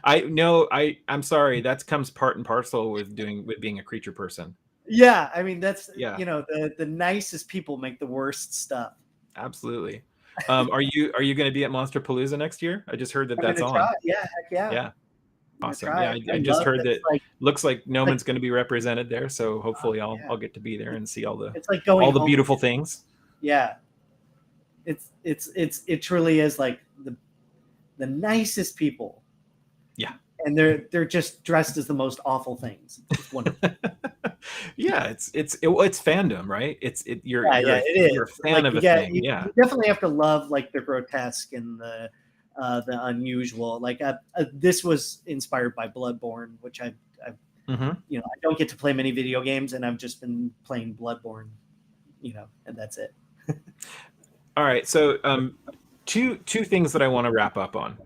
I'm sorry. That comes part and parcel with being a creature person. Yeah, I mean that's the nicest people make the worst stuff. Absolutely. Are you going to be at Monsterpalooza next year? I just heard that's on. Try. Yeah, heck yeah. Yeah. Awesome. Yeah, I just heard that. Looks like Noman's going to be represented there, so hopefully I'll get to be there and see all the beautiful things. Yeah. It truly is like the nicest people. Yeah. And they're just dressed as the most awful things. It's wonderful. Yeah, it's fandom, right? You're a fan of a thing. You definitely have to love like the grotesque and the unusual. Like this was inspired by Bloodborne, which I don't get to play many video games, and I've just been playing Bloodborne, and that's it. All right, so two things that I want to wrap up on.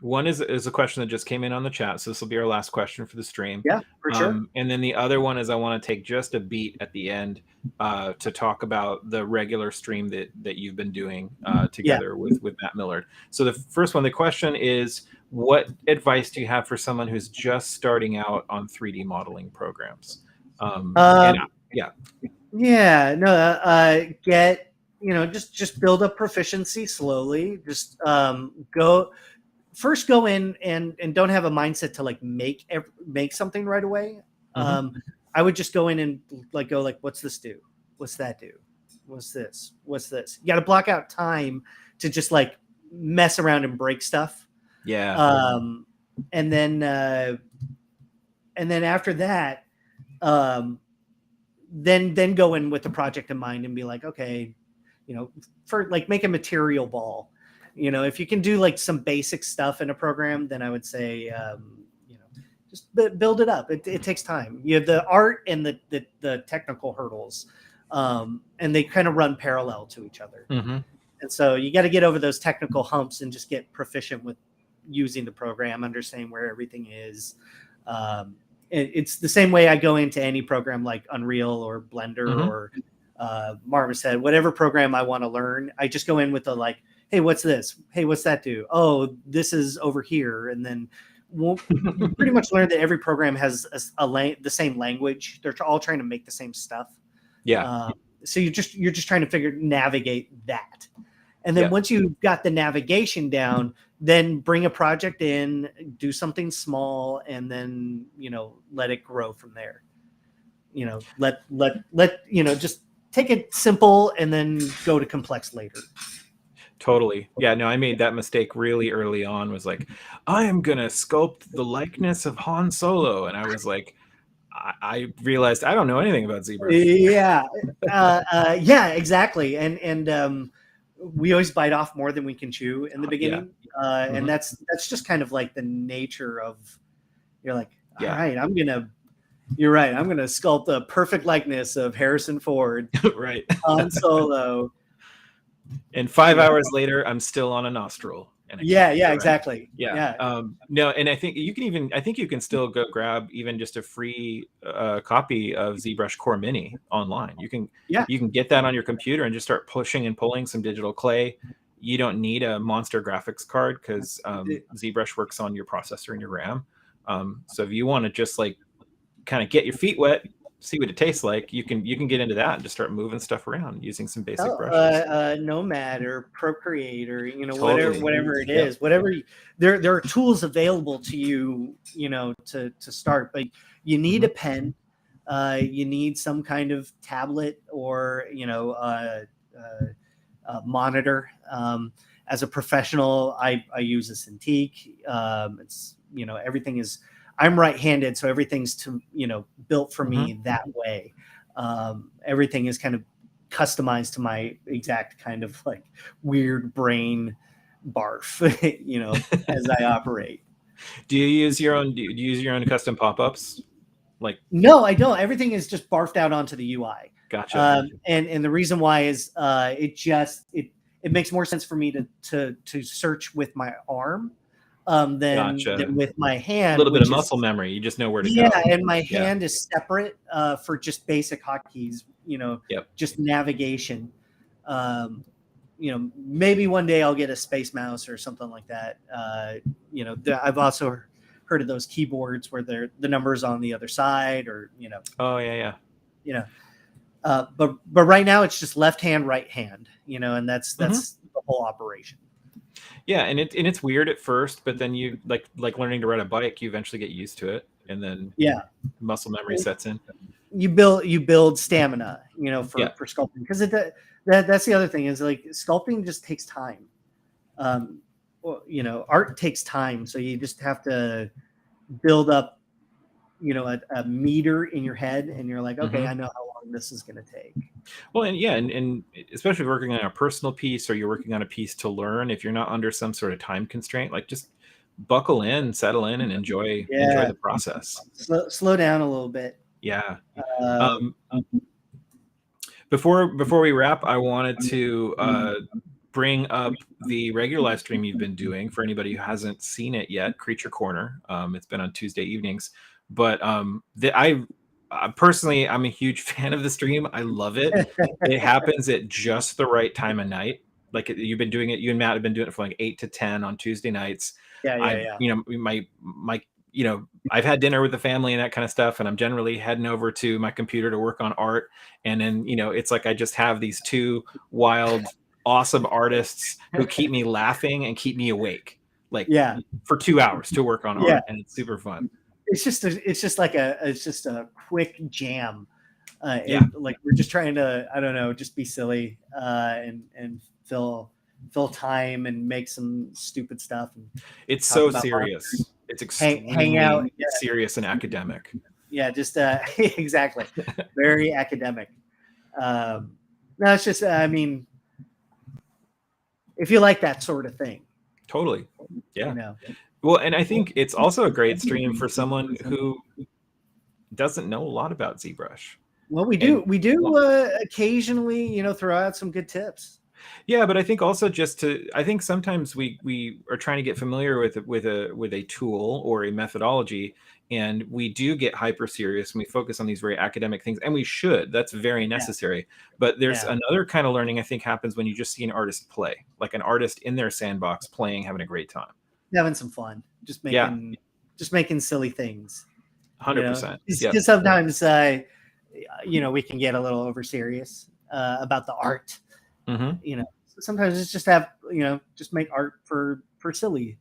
One is a question that just came in on the chat, so this will be our last question for the stream. Yeah, for sure. And then the other one is I want to take just a beat at the end to talk about the regular stream that you've been doing together with Matt Millard. So the first one, the question is, what advice do you have for someone who's just starting out on 3D modeling programs? Just build up proficiency slowly. Just go in and don't have a mindset to like make something right away. I would just go in and go what's this do? What's that do? What's this? What's this? You got to block out time to just like mess around and break stuff. Yeah. And then after that, then go in with the project in mind and be like, okay, for like make a material ball. If you can do like some basic stuff in a program, then I would say, just build it up. It takes time. You have the art and the technical hurdles, and they kind of run parallel to each other. Mm-hmm. And so you got to get over those technical humps and just get proficient with using the program, understanding where everything is. It's the same way I go into any program like Unreal or Blender or Marvin said, whatever program I want to learn, I just go in with the like, hey, what's this? Hey, what's that do? Oh, this is over here. And then you pretty much learn that every program has the same language. They're all trying to make the same stuff. Yeah. So you're just trying to navigate that. And then once you've got the navigation down, then bring a project in, do something small, and then, let it grow from there. Just take it simple and then go to complex later. Totally. Yeah, no, I made that mistake really early on, was like, I am going to sculpt the likeness of Han Solo. And I was like, I realized I don't know anything about ZBrush. Yeah, exactly. And we always bite off more than we can chew in the beginning. And that's just kind of like the nature of, you're like, all right, you're right. I'm going to sculpt the perfect likeness of Harrison Ford. Right. Han Solo. And 5 hours later, I'm still on a nostril. Exactly. No, and I think you can still go grab even just a free copy of ZBrush Core Mini online. You can get that on your computer and just start pushing and pulling some digital clay. You don't need a monster graphics card because ZBrush works on your processor and your RAM. So if you want to just like kind of get your feet wet, see what it tastes like, you can get into that and just start moving stuff around using some basic brushes. Nomad or Procreate or Totally. whatever it is, there are tools available to you, to start, but you need a pen, you need some kind of tablet or monitor. As a professional, I use a Cintiq. It's everything is. I'm right-handed, so everything's built for me that way. Everything is kind of customized to my exact kind of like weird brain barf, as I operate. Do you use your own custom pop-ups? Like, no, I don't. Everything is just barfed out onto the UI. Gotcha. And the reason why is it it makes more sense for me to search with my arm than with my hand. A little bit of muscle memory. You just know where to go. Yeah, and my hand is separate for just basic hotkeys, just navigation. Maybe one day I'll get a space mouse or something like that. I've also heard of those keyboards where the numbers on the other side, or Oh yeah. But right now it's just left hand, right hand, and that's the whole operation. Yeah, and it's weird at first, but then you like learning to ride a bike, you eventually get used to it, and then muscle memory sets in. You build stamina, for sculpting, because that's the other thing is like sculpting just takes time. Art takes time, so you just have to build up, a meter in your head, and you're like, okay, I know how long this is going to take. Well, and especially working on a personal piece, or you're working on a piece to learn, if you're not under some sort of time constraint, like just buckle in, settle in, and enjoy the process. Slow down a little bit. Yeah. Before we wrap, I wanted to bring up the regular live stream you've been doing for anybody who hasn't seen it yet, Creature Corner. It's been on Tuesday evenings, but personally, I'm a huge fan of the stream. I love it. It happens at just the right time of night. Like you've been doing it, you and Matt have been doing it for like 8 to 10 on Tuesday nights. Yeah. I've had dinner with the family and that kind of stuff, and I'm generally heading over to my computer to work on art. And then, it's like I just have these two wild, awesome artists who keep me laughing and keep me awake, for 2 hours to work on art, and it's super fun. It's just a quick jam. Like we're just trying to, I don't know, just be silly and fill time and make some stupid stuff. And it's so serious. Art. It's extremely hang out, serious and academic. Yeah, just exactly. Very academic. No, it's just, I mean, if you like that sort of thing. Totally. Yeah. Well, and I think it's also a great stream for someone who doesn't know a lot about ZBrush. Well, we do occasionally, throw out some good tips. Yeah, but I think also I think sometimes we are trying to get familiar with a tool or a methodology, and we do get hyper serious and we focus on these very academic things, and we should. That's very necessary. Yeah. But there's another kind of learning I think happens when you just see an artist play, like an artist in their sandbox playing, having a great time. Having some fun, just making silly things. 100%. Because sometimes, we can get a little over serious about the art. Sometimes it's just just make art for silly.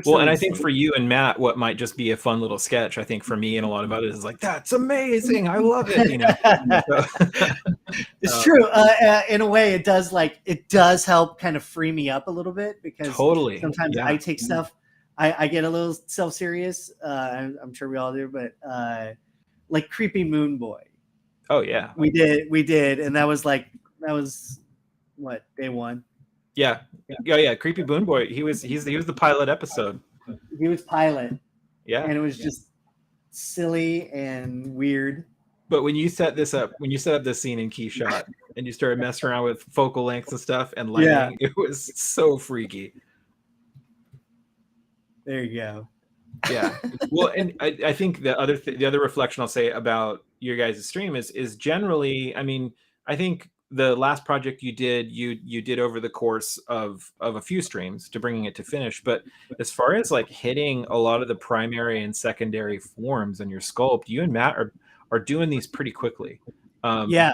Well, and I think for you and Matt, what might just be a fun little sketch, I think for me and a lot of others is like, that's amazing. I love it. It's true. In a way, it does help kind of free me up a little bit, because sometimes I take stuff, I get a little self-serious. I'm sure we all do, but like Creepy Moon Boy. Oh yeah. We did. And that was what, day one? Yeah. Creepy Moon Boy. He was the pilot episode. He was pilot. Yeah. And it was just silly and weird. But when you set up this scene in Keyshot and you started messing around with focal lengths and stuff and lighting, it was so freaky. There you go. Yeah. Well, and I think the other reflection I'll say about your guys' stream is generally, I mean, I think the last project you did over the course of a few streams to bringing it to finish. But as far as like hitting a lot of the primary and secondary forms in your sculpt, you and Matt are doing these pretty quickly. We're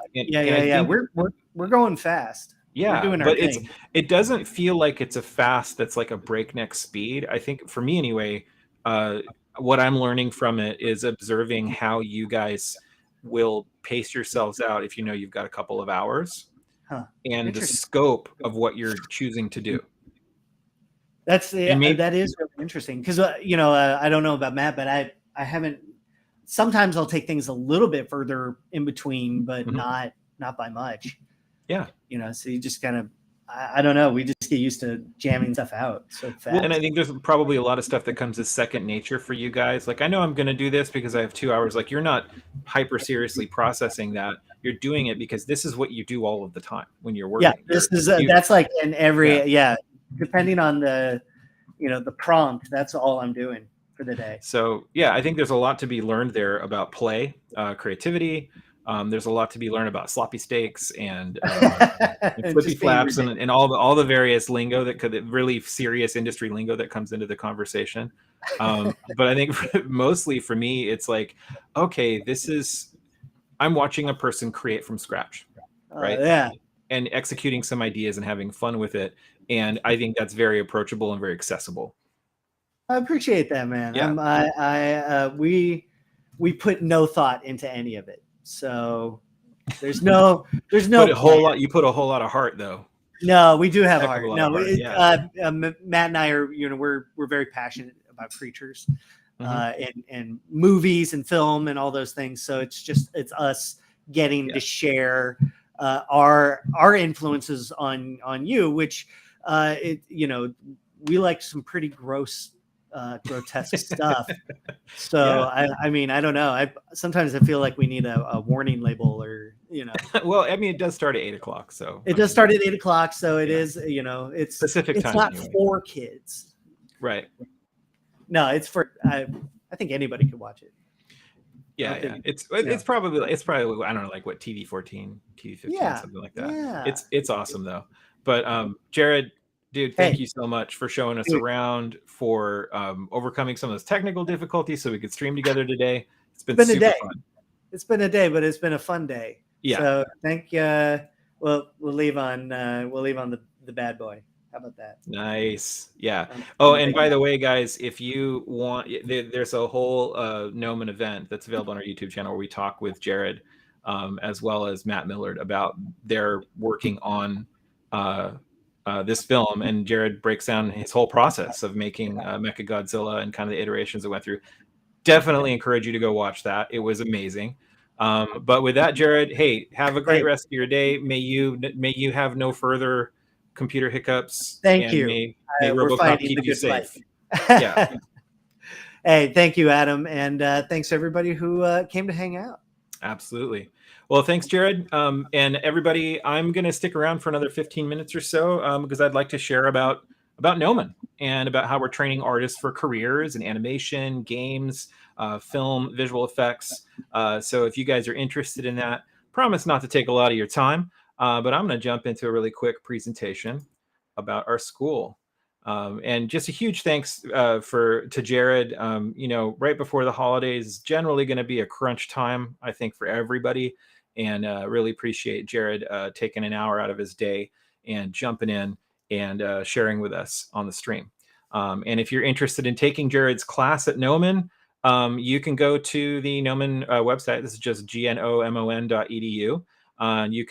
going fast. Yeah, we're doing our but thing. It doesn't feel like it's a fast that's like a breakneck speed. I think for me anyway, what I'm learning from it is observing how you guys will pace yourselves out if you've got a couple of hours, and the scope of what you're choosing to do. That is really interesting, because I don't know about Matt, but I haven't. Sometimes I'll take things a little bit further in between, but not by much. Yeah, so you just kind of, I don't know. We just get used to jamming stuff out so fast. Well, and I think there's probably a lot of stuff that comes as second nature for you guys. Like, I know I'm going to do this because I have 2 hours. Like, you're not hyper seriously processing that. You're doing it because this is what you do all of the time when you're working. Yeah, this is that's like in every depending on the the prompt. That's all I'm doing for the day. So yeah, I think there's a lot to be learned there about play, creativity. There's a lot to be learned about sloppy steaks and flippy flaps and all the various lingo really serious industry lingo that comes into the conversation. But I think mostly for me, it's like, okay, I'm watching a person create from scratch, right? And executing some ideas and having fun with it. And I think that's very approachable and very accessible. I appreciate that, man. Yeah. We put no thought into any of it. So there's no put a whole lot. You put a whole lot of heart, though. No, we do have heart. No, Matt and I are, we're very passionate about creatures, and movies and film and all those things. So it's us getting to share our influences on you, which we like some pretty grotesque stuff. So I mean, I don't know. Sometimes I feel like we need a warning label or Well, I mean, it does start at 8 o'clock, so it does start at 8 o'clock. So it is, it's specific time. It's not for kids, right? No, it's for. I think anybody could watch it. Yeah. It's probably I don't know, like what, TV 14, TV 15, something like that. Yeah. It's awesome though. But Jared, dude, thank you so much for showing us around, for overcoming some of those technical difficulties so we could stream together today. It's been super fun. It's been a day, but it's been a fun day. Yeah. So thank you. We'll leave on the bad boy. How about that? Nice. Yeah. Oh, and by the way, guys, if you want, there's a whole Gnomon event that's available on our YouTube channel where we talk with Jared, as well as Matt Millard, about their working on this film, and Jared breaks down his whole process of making Mecha Godzilla and kind of the iterations it went through. Definitely encourage you to go watch that. It was amazing. But with that, Jared, hey, have a great rest of your day. May you have no further computer hiccups. Thank you. May RoboCop keep you safe. Yeah. Hey, thank you, Adam, and thanks everybody who came to hang out. Absolutely. Well, thanks, Jared. And everybody, I'm going to stick around for another 15 minutes or so because I'd like to share about Gnomon and about how we're training artists for careers in animation, games, film, visual effects. So if you guys are interested in that, promise not to take a lot of your time, but I'm going to jump into a really quick presentation about our school. And just a huge thanks to Jared. Right before the holidays, generally going to be a crunch time, I think, for everybody. And really appreciate Jared taking an hour out of his day and jumping in and sharing with us on the stream. And if you're interested in taking Jared's class at Gnomon, you can go to the Gnomon website. This is just gnomon.edu. You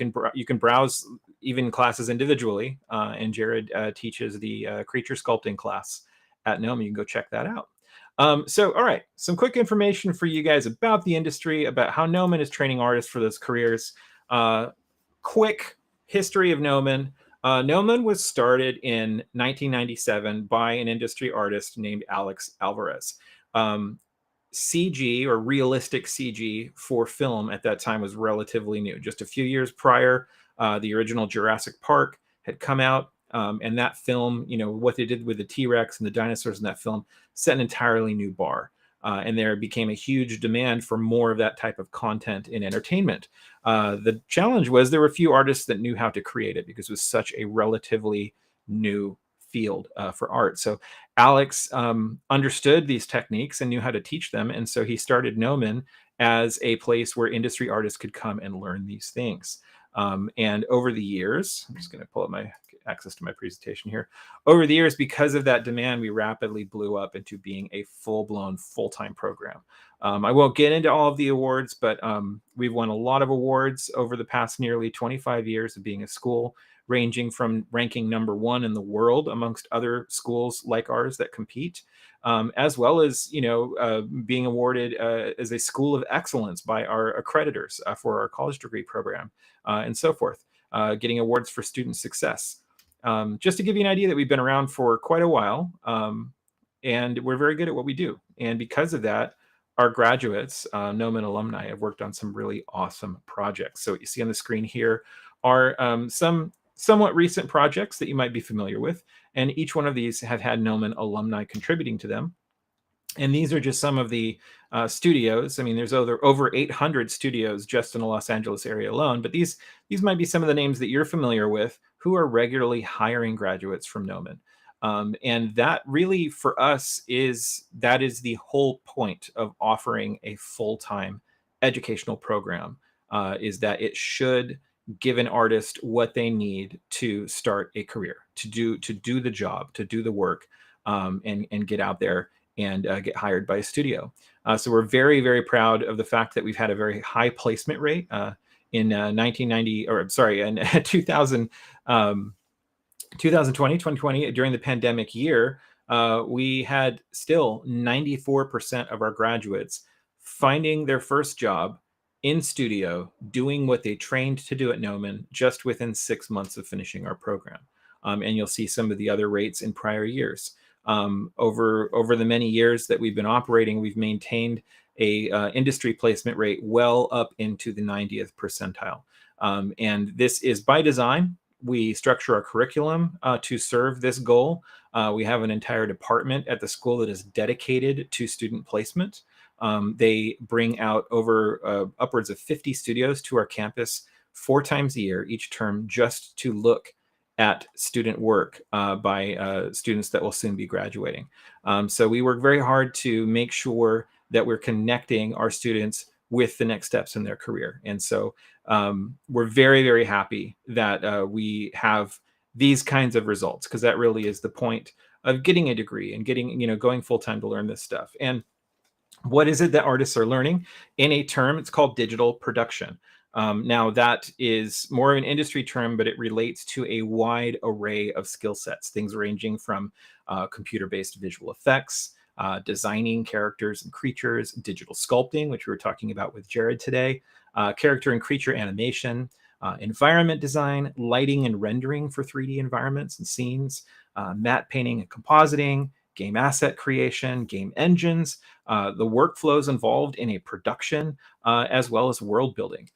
can browse even classes individually, and Jared teaches the creature sculpting class at Gnomon. You can go check that out. So, all right, some quick information for you guys about the industry, about how Gnomon is training artists for those careers. Quick history of Gnomon. Gnomon was started in 1997 by an industry artist named Alex Alvarez. CG, or realistic CG, for film at that time was relatively new. Just a few years prior, the original Jurassic Park had come out, and that film, what they did with the T-Rex and the dinosaurs in that film, set an entirely new bar. And there became a huge demand for more of that type of content in entertainment. The challenge was there were few artists that knew how to create it because it was such a relatively new field for art. So Alex understood these techniques and knew how to teach them. And so he started Gnomon as a place where industry artists could come and learn these things. And over the years, I'm just going to pull up my access to my presentation here. Over the years, because of that demand, we rapidly blew up into being a full-blown, full-time program. I won't get into all of the awards, but we've won a lot of awards over the past nearly 25 years of being a school, ranging from ranking #1 in the world amongst other schools like ours that compete, as well as being awarded as a school of excellence by our accreditors for our college degree program, and so forth, getting awards for student success. Just to give you an idea that we've been around for quite a while, and we're very good at what we do. And because of that, our graduates, Gnomon alumni, have worked on some really awesome projects. So what you see on the screen here are some somewhat recent projects that you might be familiar with, and each one of these have had Gnomon alumni contributing to them. And these are just some of the studios. I mean, there's over 800 studios just in the Los Angeles area alone, but these might be some of the names that you're familiar with who are regularly hiring graduates from Gnomon. And that really, for us, is the whole point of offering a full-time educational program, is that it should give an artist what they need to start a career, to do the job, to do the work, and get out there and get hired by a studio. So we're very, very proud of the fact that we've had a very high placement rate in 1990, or sorry, in 2000. 2020 during the pandemic year, we had still 94% of our graduates finding their first job in studio, doing what they trained to do at Gnomon just within 6 months of finishing our program. And you'll see some of the other rates in prior years. Over the many years that we've been operating, we've maintained a industry placement rate well up into the 90th percentile. And this is by design. We structure our curriculum to serve this goal. We have an entire department at the school that is dedicated to student placement. They bring out over upwards of 50 studios to our campus 4 times a year, each term, just to look at student work by students that will soon be graduating. So we work very hard to make sure that we're connecting our students with the next steps in their career. And so we're very, very happy that we have these kinds of results, because that really is the point of getting a degree and going full-time to learn this stuff. And what is it that artists are learning? In a term, it's called digital production. Now, that is more of an industry term, but it relates to a wide array of skill sets, things ranging from computer-based visual effects, designing characters and creatures, digital sculpting, which we were talking about with Jared today, character and creature animation, environment design, lighting and rendering for 3D environments and scenes, matte painting and compositing, game asset creation, game engines, the workflows involved in a production, as well as world building.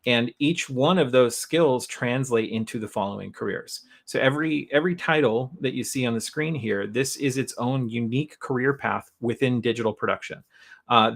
And each one of those skills translate into the following careers. So every title that you see on the screen here, this is its own unique career path within digital production.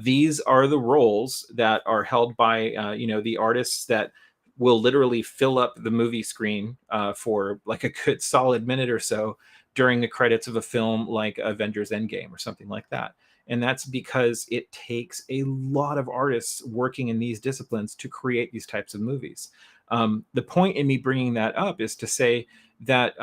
These are the roles that are held by the artists that will literally fill up the movie screen for like a good solid minute or so during the credits of a film like Avengers Endgame or something like that. And that's because it takes a lot of artists working in these disciplines to create these types of movies. The point in me bringing that up is to say that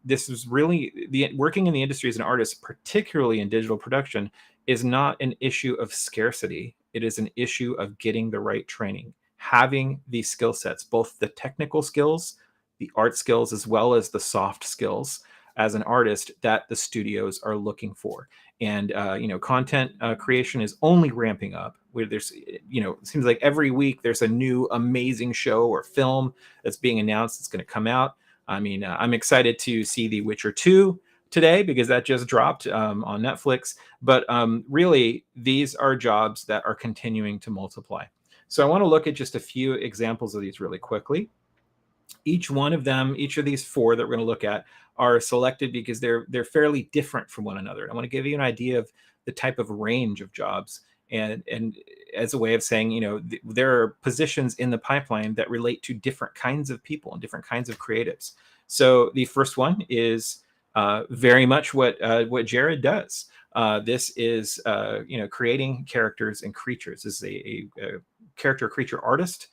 this is really working in the industry as an artist, particularly in digital production, is not an issue of scarcity. It is an issue of getting the right training, having these skill sets, both the technical skills, the art skills, as well as the soft skills as an artist that the studios are looking for. And content creation is only ramping up. Where there's, it seems like every week there's a new amazing show or film that's being announced that's going to come out. I mean, I'm excited to see The Witcher 2 today because that just dropped on Netflix. But really, these are jobs that are continuing to multiply. So I want to look at just a few examples of these really quickly. Each of these 4 that we're going to look at are selected because they're fairly different from one another. I want to give you an idea of the type of range of jobs, and as a way of saying, there are positions in the pipeline that relate to different kinds of people and different kinds of creatives. So the first one is very much what Jared does. This is creating characters and creatures. This is a character creature artist.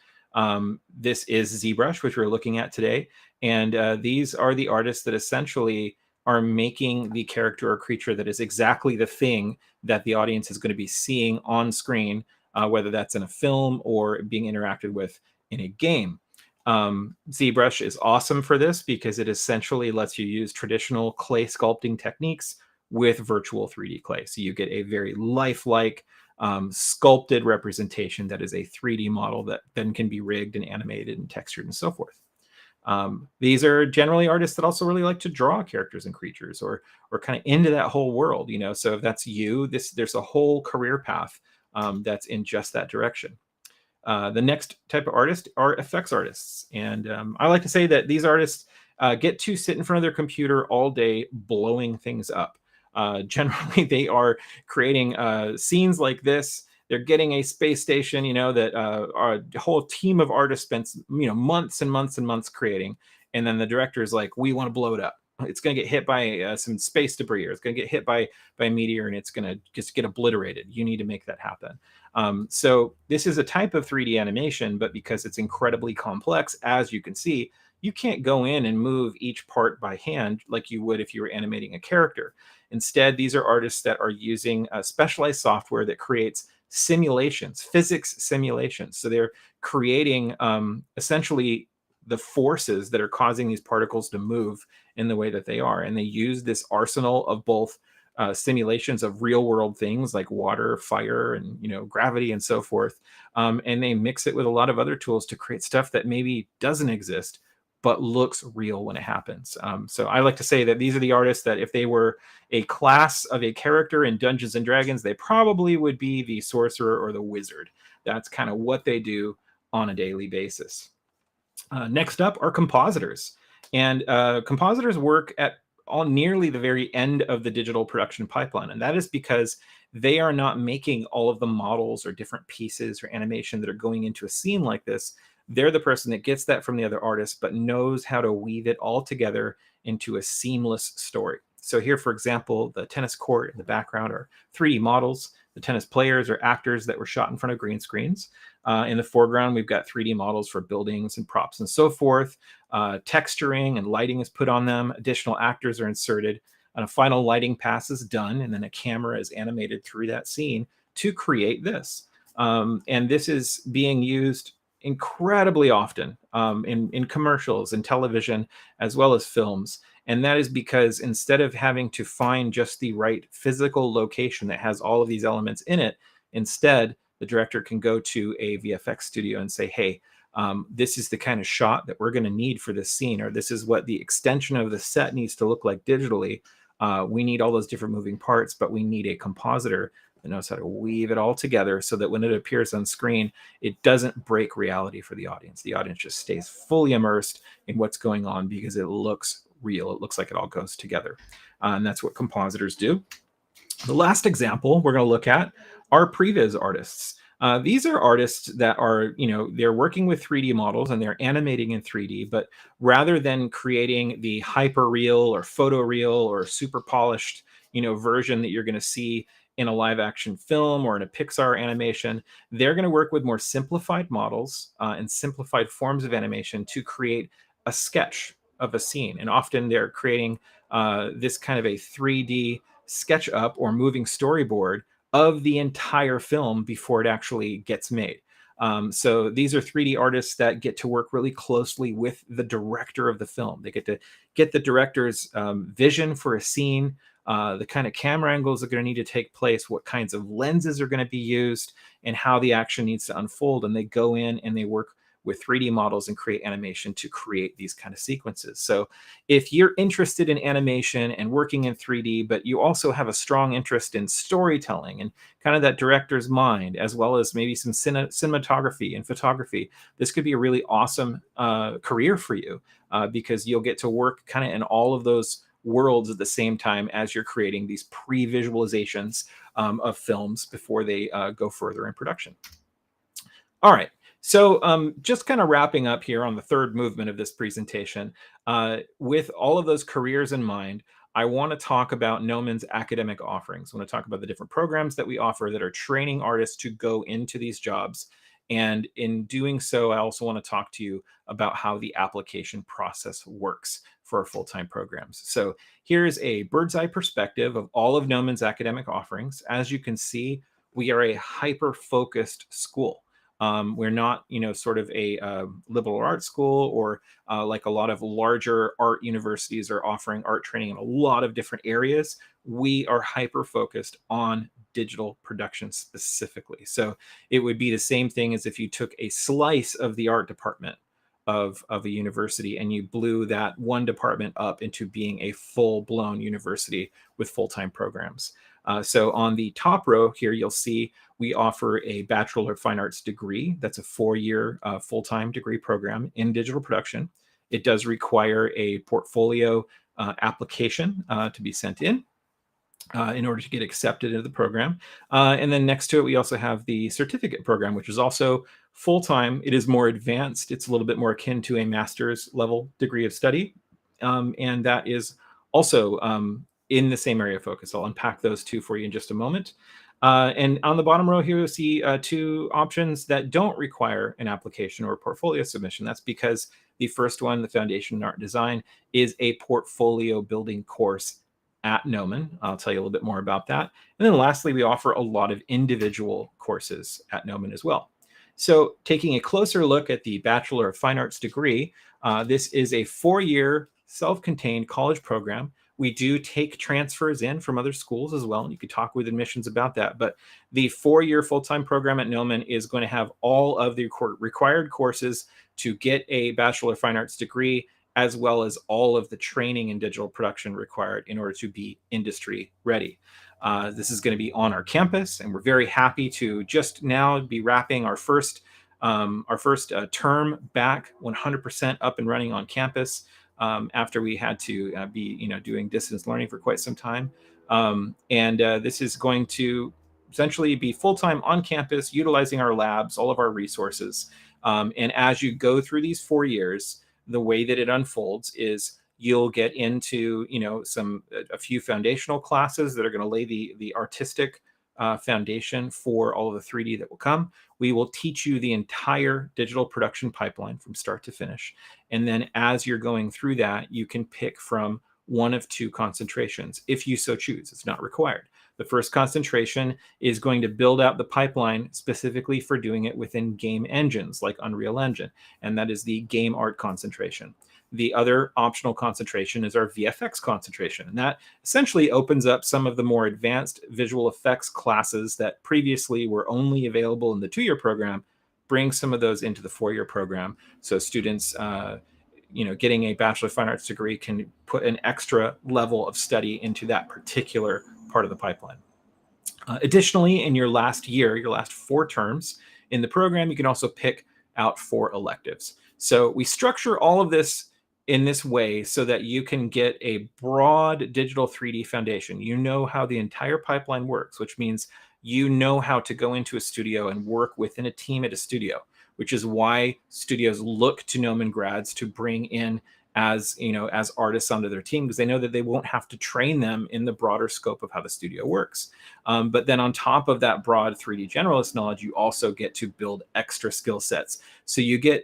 This is ZBrush, which we're looking at today. And these are the artists that essentially are making the character or creature that is exactly the thing that the audience is going to be seeing on screen, whether that's in a film or being interacted with in a game. ZBrush is awesome for this because it essentially lets you use traditional clay sculpting techniques with virtual 3D clay. So you get a very lifelike, sculpted representation that is a 3D model that then can be rigged and animated and textured and so forth. These are generally artists that also really like to draw characters and creatures, or kind of into that whole world, So if that's you, there's a whole career path that's in just that direction. The next type of artist are effects artists. And I like to say that these artists get to sit in front of their computer all day blowing things up. Generally, they are creating scenes like this. They're getting a space station, that a whole team of artists spent, months and months and months creating. And then the director is like, we want to blow it up. It's going to get hit by some space debris, or it's going to get hit by a meteor, and it's going to just get obliterated. You need to make that happen. So this is a type of 3D animation, but because it's incredibly complex, as you can see, you can't go in and move each part by hand like you would if you were animating a character. Instead, these are artists that are using specialized software that creates simulations, physics simulations. So they're creating essentially the forces that are causing these particles to move in the way that they are. And they use this arsenal of both simulations of real world things like water, fire, and gravity and so forth. And they mix it with a lot of other tools to create stuff that maybe doesn't exist, but looks real when it happens. So I like to say that these are the artists that if they were a class of a character in Dungeons and Dragons, they probably would be the sorcerer or the wizard. That's kind of what they do on a daily basis. Next up are compositors. And compositors work at nearly the very end of the digital production pipeline. And that is because they are not making all of the models or different pieces or animation that are going into a scene like this. They're the person that gets that from the other artist, but knows how to weave it all together into a seamless story. So here, for example, the tennis court in the background are 3D models. The tennis players are actors that were shot in front of green screens. In the foreground, we've got 3D models for buildings and props and so forth. Texturing and lighting is put on them. Additional actors are inserted. And a final lighting pass is done. And then a camera is animated through that scene to create this. And this is being used incredibly often in commercials and television, as well as films. And that is because instead of having to find just the right physical location that has all of these elements in it, instead, the director can go to a VFX studio and say, hey, this is the kind of shot that we're going to need for this scene, or this is what the extension of the set needs to look like digitally. We need all those different moving parts, but we need a compositor that knows how to weave it all together so that when it appears on screen, it doesn't break reality for the audience. The audience just stays fully immersed in what's going on because it looks real. It looks like it all goes together. And that's what compositors do. The last example we're going to look at are previs artists. These are artists that are, they're working with 3D models and they're animating in 3D, but rather than creating the hyper real or photoreal or super polished, version that you're going to see in a live action film or in a Pixar animation, they're going to work with more simplified models and simplified forms of animation to create a sketch of a scene. And often they're creating this kind of a 3D sketch up or moving storyboard of the entire film before it actually gets made. So these are 3D artists that get to work really closely with the director of the film. They get to get the director's vision for a scene, the kind of camera angles that are going to need to take place, what kinds of lenses are going to be used, and how the action needs to unfold. And they go in and they work with 3D models and create animation to create these kind of sequences. So if you're interested in animation and working in 3D, but you also have a strong interest in storytelling and kind of that director's mind, as well as maybe some cinematography and photography, this could be a really awesome career for you because you'll get to work kind of in all of those worlds at the same time as you're creating these pre-visualizations of films before they go further in production. All right. So just kind of wrapping up here on the third movement of this presentation, with all of those careers in mind, I want to talk about Gnomond's academic offerings. I want to talk about the different programs that we offer that are training artists to go into these jobs. And in doing so, I also want to talk to you about how the application process works for our full-time programs. So here's a bird's eye perspective of all of Gnomond's academic offerings. As you can see, we are a hyper-focused school. We're not, sort of a liberal arts school or like a lot of larger art universities are offering art training in a lot of different areas. We are hyper-focused on digital production specifically. So it would be the same thing as if you took a slice of the art department of a university, and you blew that one department up into being a full-blown university with full-time programs. So on the top row here, you'll see we offer a Bachelor of Fine Arts degree. That's a 4-year full-time degree program in digital production. It does require a portfolio application to be sent in order to get accepted into the program. And then next to it, we also have the certificate program, which is also full-time. It is more advanced. It's a little bit more akin to a master's level degree of study. And that is also in the same area of focus. I'll unpack those two for you in just a moment. And on the bottom row here, you'll see two options that don't require an application or portfolio submission. That's because the first one, the Foundation in Art and Design, is a portfolio building course at Gnomon. I'll tell you a little bit more about that. And then lastly, we offer a lot of individual courses at Gnomon as well. So taking a closer look at the Bachelor of Fine Arts degree, this is a 4-year self-contained college program. We do take transfers in from other schools as well, and you could talk with admissions about that. But the 4-year full-time program at Gnomon is going to have all of the required courses to get a Bachelor of Fine Arts degree, as well as all of the training in digital production required in order to be industry ready. This is going to be on our campus, and we're very happy to just now be wrapping our first term back 100% up and running on campus after we had to be doing distance learning for quite some time. This is going to essentially be full-time on campus, utilizing our labs, all of our resources. And as you go through these 4 years, the way that it unfolds is you'll get into a few foundational classes that are going to lay the artistic foundation for all of the 3D that will come. We will teach you the entire digital production pipeline from start to finish. And then as you're going through that, you can pick from one of two concentrations if you so choose. It's not required. The first concentration is going to build out the pipeline specifically for doing it within game engines like Unreal Engine, and that is the game art concentration. The other optional concentration is our VFX concentration, and that essentially opens up some of the more advanced visual effects classes that previously were only available in the 2-year program, bring some of those into the 4-year program. So students getting a Bachelor of Fine Arts degree can put an extra level of study into that particular part of the pipeline. Additionally, in your last year, your last 4 terms in the program, you can also pick out 4 electives. So we structure all of this in this way so that you can get a broad digital 3D foundation. You know how the entire pipeline works, which means you know how to go into a studio and work within a team at a studio, which is why studios look to Gnomon grads to bring in as artists onto their team, because they know that they won't have to train them in the broader scope of how the studio works. But then on top of that broad 3D generalist knowledge, you also get to build extra skill sets. So you get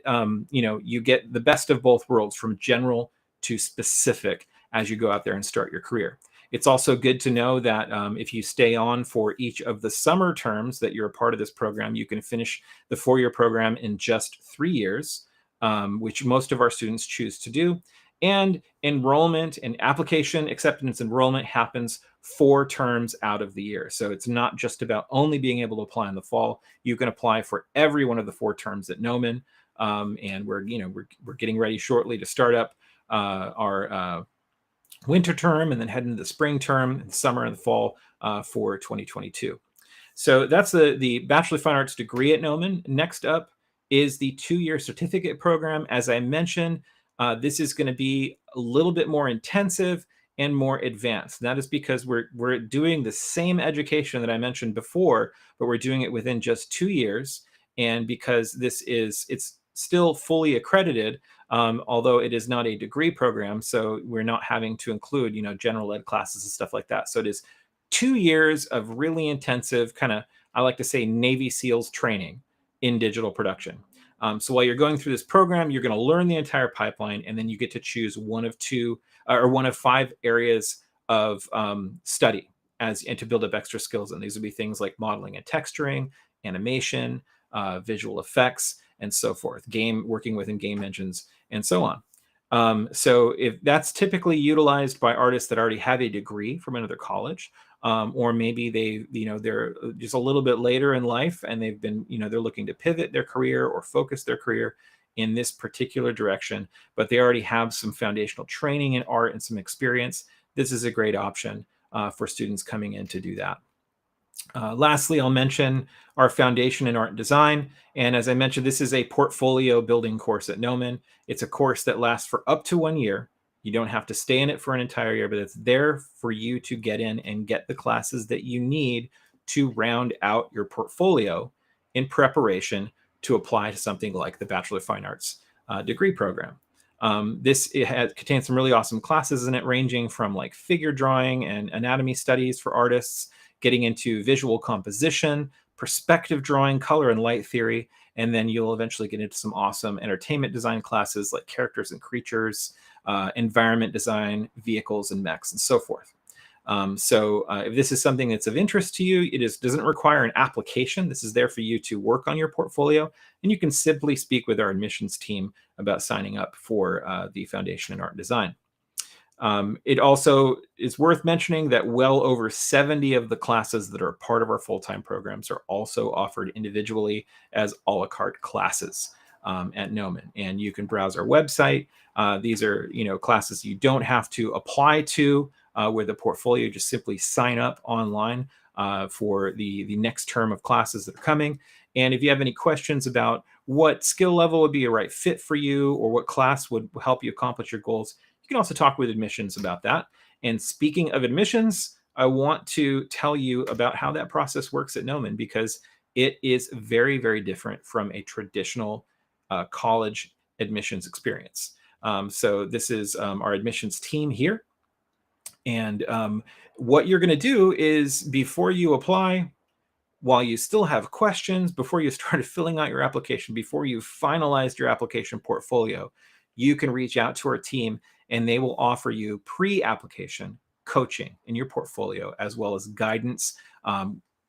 you get the best of both worlds, from general to specific, as you go out there and start your career. It's also good to know that if you stay on for each of the summer terms that you're a part of this program, you can finish the 4-year program in just 3 years, which most of our students choose to do. And enrollment and application acceptance enrollment happens 4 terms out of the year. So it's not just about only being able to apply in the fall. You can apply for every one of the 4 terms at Gnomon. And we're getting ready shortly to start up our winter term, and then head into the spring term, and summer and the fall for 2022. So that's the Bachelor of Fine Arts degree at Gnomon. Next up is the 2-year certificate program. As I mentioned, this is going to be a little bit more intensive and more advanced. And that is because we're doing the same education that I mentioned before, but we're doing it within just 2 years. And because it's still fully accredited, although it is not a degree program, so we're not having to include general ed classes and stuff like that. So it is 2 years of really intensive kind of, I like to say, Navy SEALs training in digital production. So while you're going through this program, you're going to learn the entire pipeline, and then you get to choose one of 5 areas of study and to build up extra skills. And these would be things like modeling and texturing, animation, visual effects, and so forth, working within game engines, and so on. So if that's typically utilized by artists that already have a degree from another college, or maybe they're just a little bit later in life and they've been, they're looking to pivot their career or focus their career in this particular direction, but they already have some foundational training in art and some experience, this is a great option for students coming in to do that. Lastly, I'll mention our foundation in art and design. And as I mentioned, this is a portfolio building course at Gnomon. It's a course that lasts for up to 1 year. You don't have to stay in it for an entire year, but it's there for you to get in and get the classes that you need to round out your portfolio in preparation to apply to something like the Bachelor of Fine Arts degree program. It contains some really awesome classes in it, ranging from like figure drawing and anatomy studies for artists, getting into visual composition, perspective drawing, color and light theory, and then you'll eventually get into some awesome entertainment design classes like characters and creatures, environment design, vehicles and mechs, and so forth. If this is something that's of interest to you, doesn't require an application. This is there for you to work on your portfolio, and you can simply speak with our admissions team about signing up for the Foundation in Art and Design. It also is worth mentioning that well over 70 of the classes that are part of our full-time programs are also offered individually as a la carte classes at Gnomon. And you can browse our website. These are classes you don't have to apply to with a portfolio. Just simply sign up online for the next term of classes that are coming. And if you have any questions about what skill level would be a right fit for you or what class would help you accomplish your goals, you can also talk with admissions about that. And speaking of admissions, I want to tell you about how that process works at Gnomon, because it is very, very different from a traditional college admissions experience. So this is our admissions team here. And what you're going to do is, before you apply, while you still have questions, before you started filling out your application, before you finalized your application portfolio, you can reach out to our team and they will offer you pre-application coaching in your portfolio, as well as guidance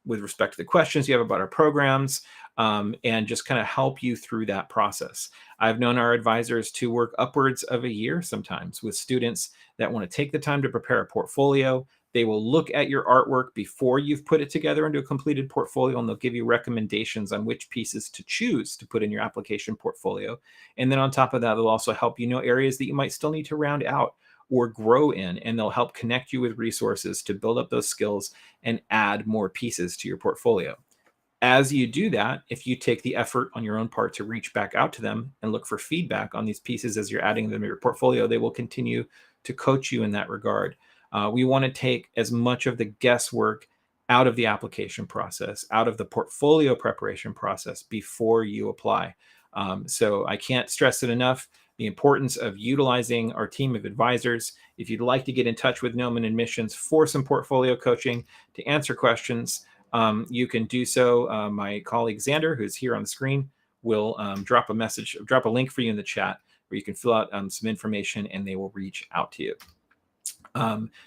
with respect to the questions you have about our programs, and just kind of help you through that process. I've known our advisors to work upwards of a year sometimes with students that want to take the time to prepare a portfolio. They will look at your artwork before you've put it together into a completed portfolio, and they'll give you recommendations on which pieces to choose to put in your application portfolio. And then on top of that, they'll also help you know areas that you might still need to round out or grow in, and they'll help connect you with resources to build up those skills and add more pieces to your portfolio. As you do that, if you take the effort on your own part to reach back out to them and look for feedback on these pieces as you're adding them to your portfolio, they will continue to coach you in that regard. We want to take as much of the guesswork out of the application process, out of the portfolio preparation process before you apply. So I can't stress it enough, the importance of utilizing our team of advisors. If you'd like to get in touch with Gnomon Admissions for some portfolio coaching to answer questions, you can do so. My colleague Xander, who's here on the screen, will drop a link for you in the chat where you can fill out some information and they will reach out to you.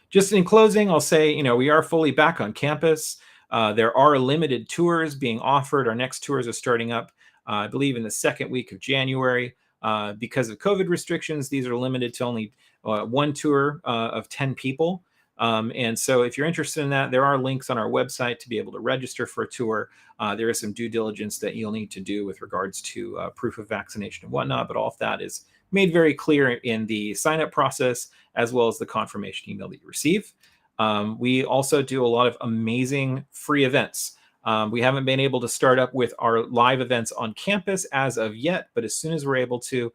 Just in closing, I'll say, we are fully back on campus. There are limited tours being offered. Our next tours are starting up, I believe, in the second week of January. Because of COVID restrictions, these are limited to only one tour of 10 people. And so if you're interested in that, there are links on our website to be able to register for a tour. There is some due diligence that you'll need to do with regards to proof of vaccination and whatnot, but all of that is made very clear in the sign-up process, as well as the confirmation email that you receive. We also do a lot of amazing free events. We haven't been able to start up with our live events on campus as of yet, but as soon as we're able to,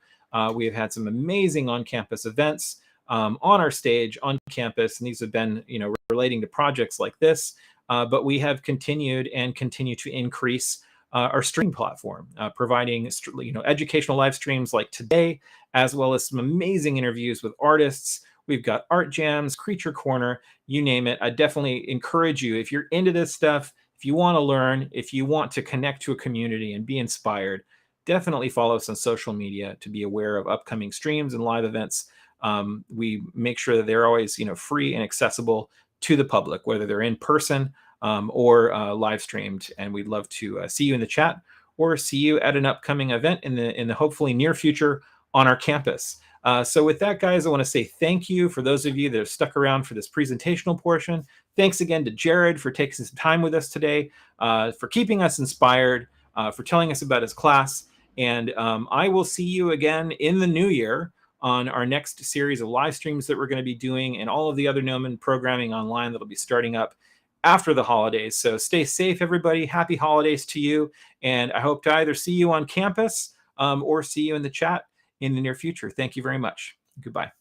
we have had some amazing on-campus events on our stage on campus, and these have been, relating to projects like this. But we have continued and continue to increase our stream platform, providing educational live streams like today, as well as some amazing interviews with artists. We've got art jams, creature corner, you name it. I definitely encourage you, if you're into this stuff, if you want to learn, if you want to connect to a community and be inspired, definitely follow us on social media to be aware of upcoming streams and live events. We make sure that they're always, free and accessible to the public, whether they're in person or live streamed. And we'd love to see you in the chat or see you at an upcoming event in the hopefully near future on our campus. So with that, guys, I want to say thank you for those of you that have stuck around for this presentational portion. Thanks again to Jared for taking some time with us today, for keeping us inspired, for telling us about his class. And I will see you again in the new year on our next series of live streams that we're going to be doing, and all of the other Gnomon programming online that'll be starting up after the holidays. So stay safe, everybody. Happy holidays to you. And I hope to either see you on campus or see you in the chat in the near future. Thank you very much. Goodbye.